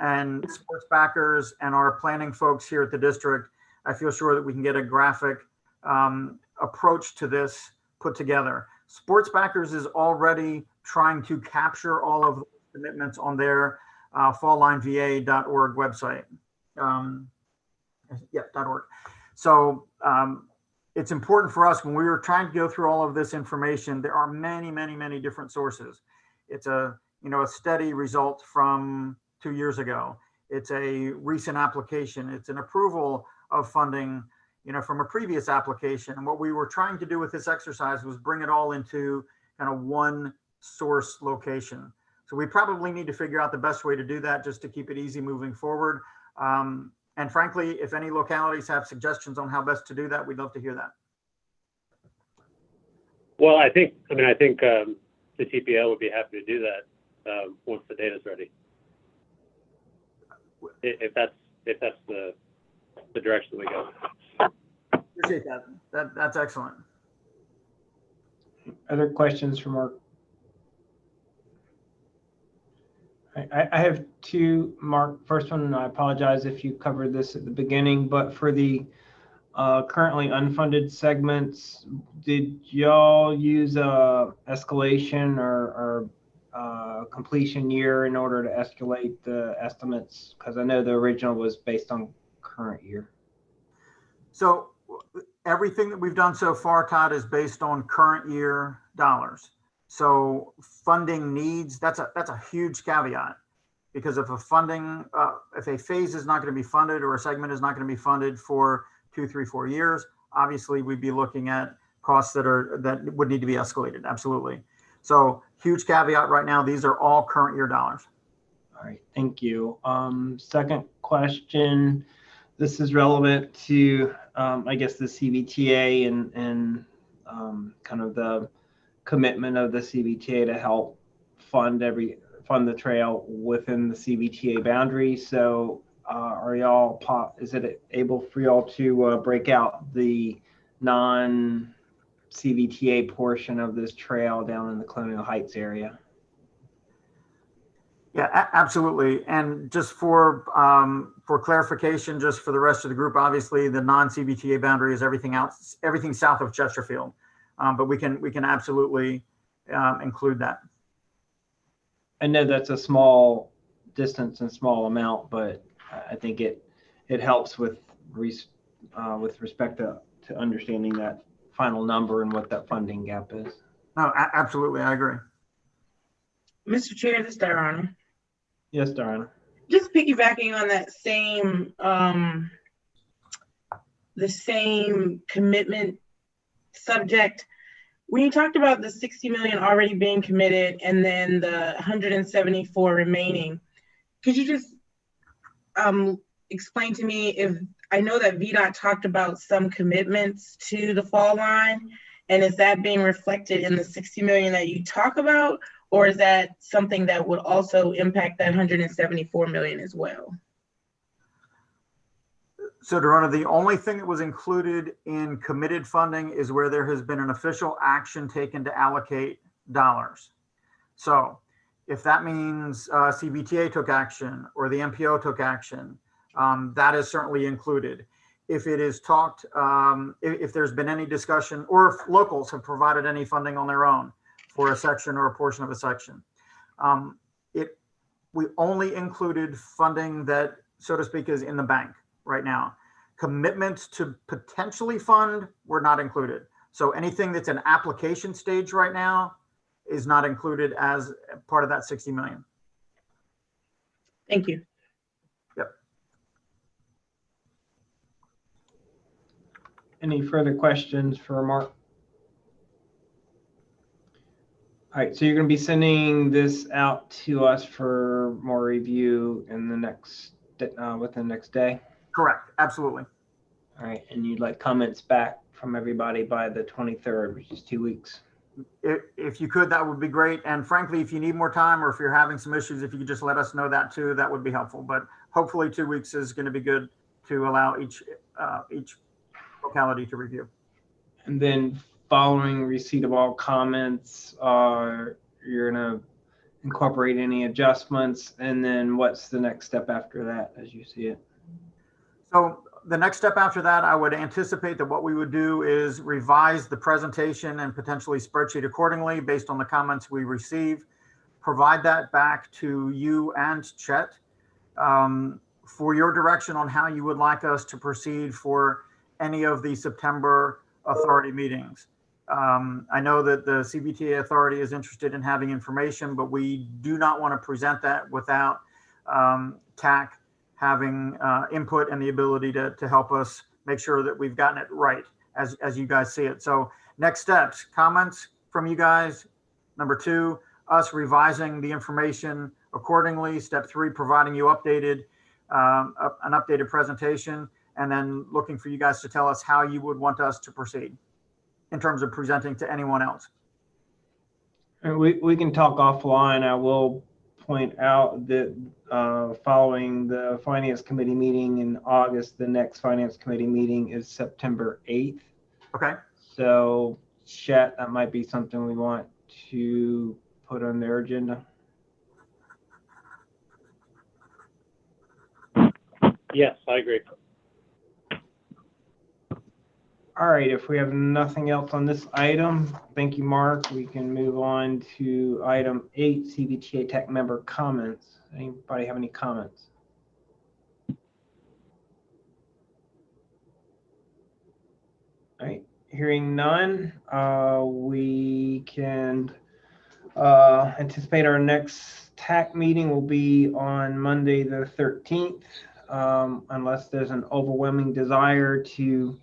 and sports backers and our planning folks here at the district. I feel sure that we can get a graphic approach to this put together. Sports backers is already trying to capture all of the commitments on their falllineva.org website. .org. So it's important for us when we were trying to go through all of this information. There are many different sources. It's a steady result from 2 years ago. It's a recent application. It's an approval of funding, from a previous application. And what we were trying to do with this exercise was bring it all into kind of one source location. So we probably need to figure out the best way to do that just to keep it easy moving forward. And frankly, if any localities have suggestions on how best to do that, we'd love to hear that. Well, I think the TPO would be happy to do that once the data's ready. If that's the direction we go. Appreciate that. That's excellent. Other questions for Mark? I have two, Mark. First one, I apologize if you covered this at the beginning, but for the currently unfunded segments, did y'all use a escalation or completion year in order to escalate the estimates? Because I know the original was based on current year. So everything that we've done so far, Todd, is based on current year dollars. So funding needs, that's a huge caveat, because if if a phase is not going to be funded or a segment is not going to be funded for 2, 3, 4 years, obviously we'd be looking at costs that would need to be escalated. Absolutely. So huge caveat right now, these are all current year dollars. All right, thank you. Second question, this is relevant to, I guess, the CVTA and kind of the commitment of the CVTA to help fund the trail within the CVTA boundary. So is it able for y'all to break out the non-CVTA portion of this trail down in the Colonial Heights area? Yeah, absolutely. And just for clarification, just for the rest of the group, obviously the non-CVTA boundary is everything south of Chesterfield. But we can absolutely include that. I know that's a small distance and small amount, but I think it helps with respect to understanding that final number and what that funding gap is. No, absolutely, I agree. Mr. Chair, this is Diana. Yes, Diana. Just piggybacking on that same, the same commitment subject. When you talked about the 60 million already being committed and then the 174 remaining, could you just explain to me if, I know that VDOT talked about some commitments to the fall line, and is that being reflected in the 60 million that you talk about, or is that something that would also impact that 174 million as well? So, Dorona, the only thing that was included in committed funding is where there has been an official action taken to allocate dollars. So if that means CVTA took action or the MPO took action, that is certainly included. If it is talked, if there's been any discussion, or if locals have provided any funding on their own for a section or a portion of a section, we only included funding that, so to speak, is in the bank right now. Commitments to potentially fund were not included. So anything that's an application stage right now is not included as part of that 60 million. Thank you. Yep. Any further questions for Mark? All right, so you're going to be sending this out to us for more review in the next within the next day? Correct, absolutely. All right, and you'd like comments back from everybody by the 23rd, which is 2 weeks. If you could, that would be great. And frankly, if you need more time or if you're having some issues, if you could just let us know that too, that would be helpful. But hopefully 2 weeks is going to be good to allow each locality to review. And then following receipt of all comments, you're gonna incorporate any adjustments, and then what's the next step after that as you see it? So the next step after that, I would anticipate that what we would do is revise the presentation and potentially spreadsheet accordingly based on the comments we receive, provide that back to you and Chet for your direction on how you would like us to proceed for any of the September authority meetings. I know that the CVTA authority is interested in having information, but we do not want to present that without TAC having input and the ability to help us make sure that we've gotten it right as you guys see it. So next steps, comments from you guys. Number 2, us revising the information accordingly. Step 3, providing you an updated presentation, and then looking for you guys to tell us how you would want us to proceed in terms of presenting to anyone else. And we can talk offline. I will point out that following the Finance Committee meeting in August, the next Finance Committee meeting is September 8th. Okay. So, Chet, that might be something we want to put on their agenda. Yes, I agree. All right, if we have nothing else on this item, thank you, Mark. We can move on to item 8, CVTA Tech member comments. Anybody have any comments? All right, hearing none, we can anticipate our next TAC meeting will be on Monday the 13th, unless there's an overwhelming desire to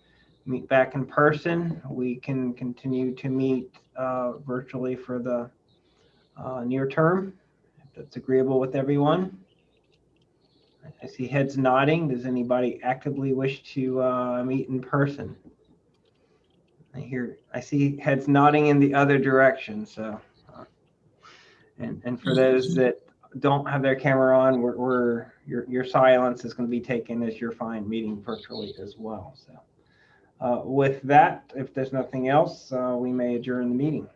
meet back in person. We can continue to meet virtually for the near term, if that's agreeable with everyone. I see heads nodding. Does anybody actively wish to meet in person? I see heads nodding in the other direction. So, and for those that don't have their camera on, your silence is going to be taken as you're fine meeting virtually as well. So. With that, if there's nothing else, we may adjourn the meeting.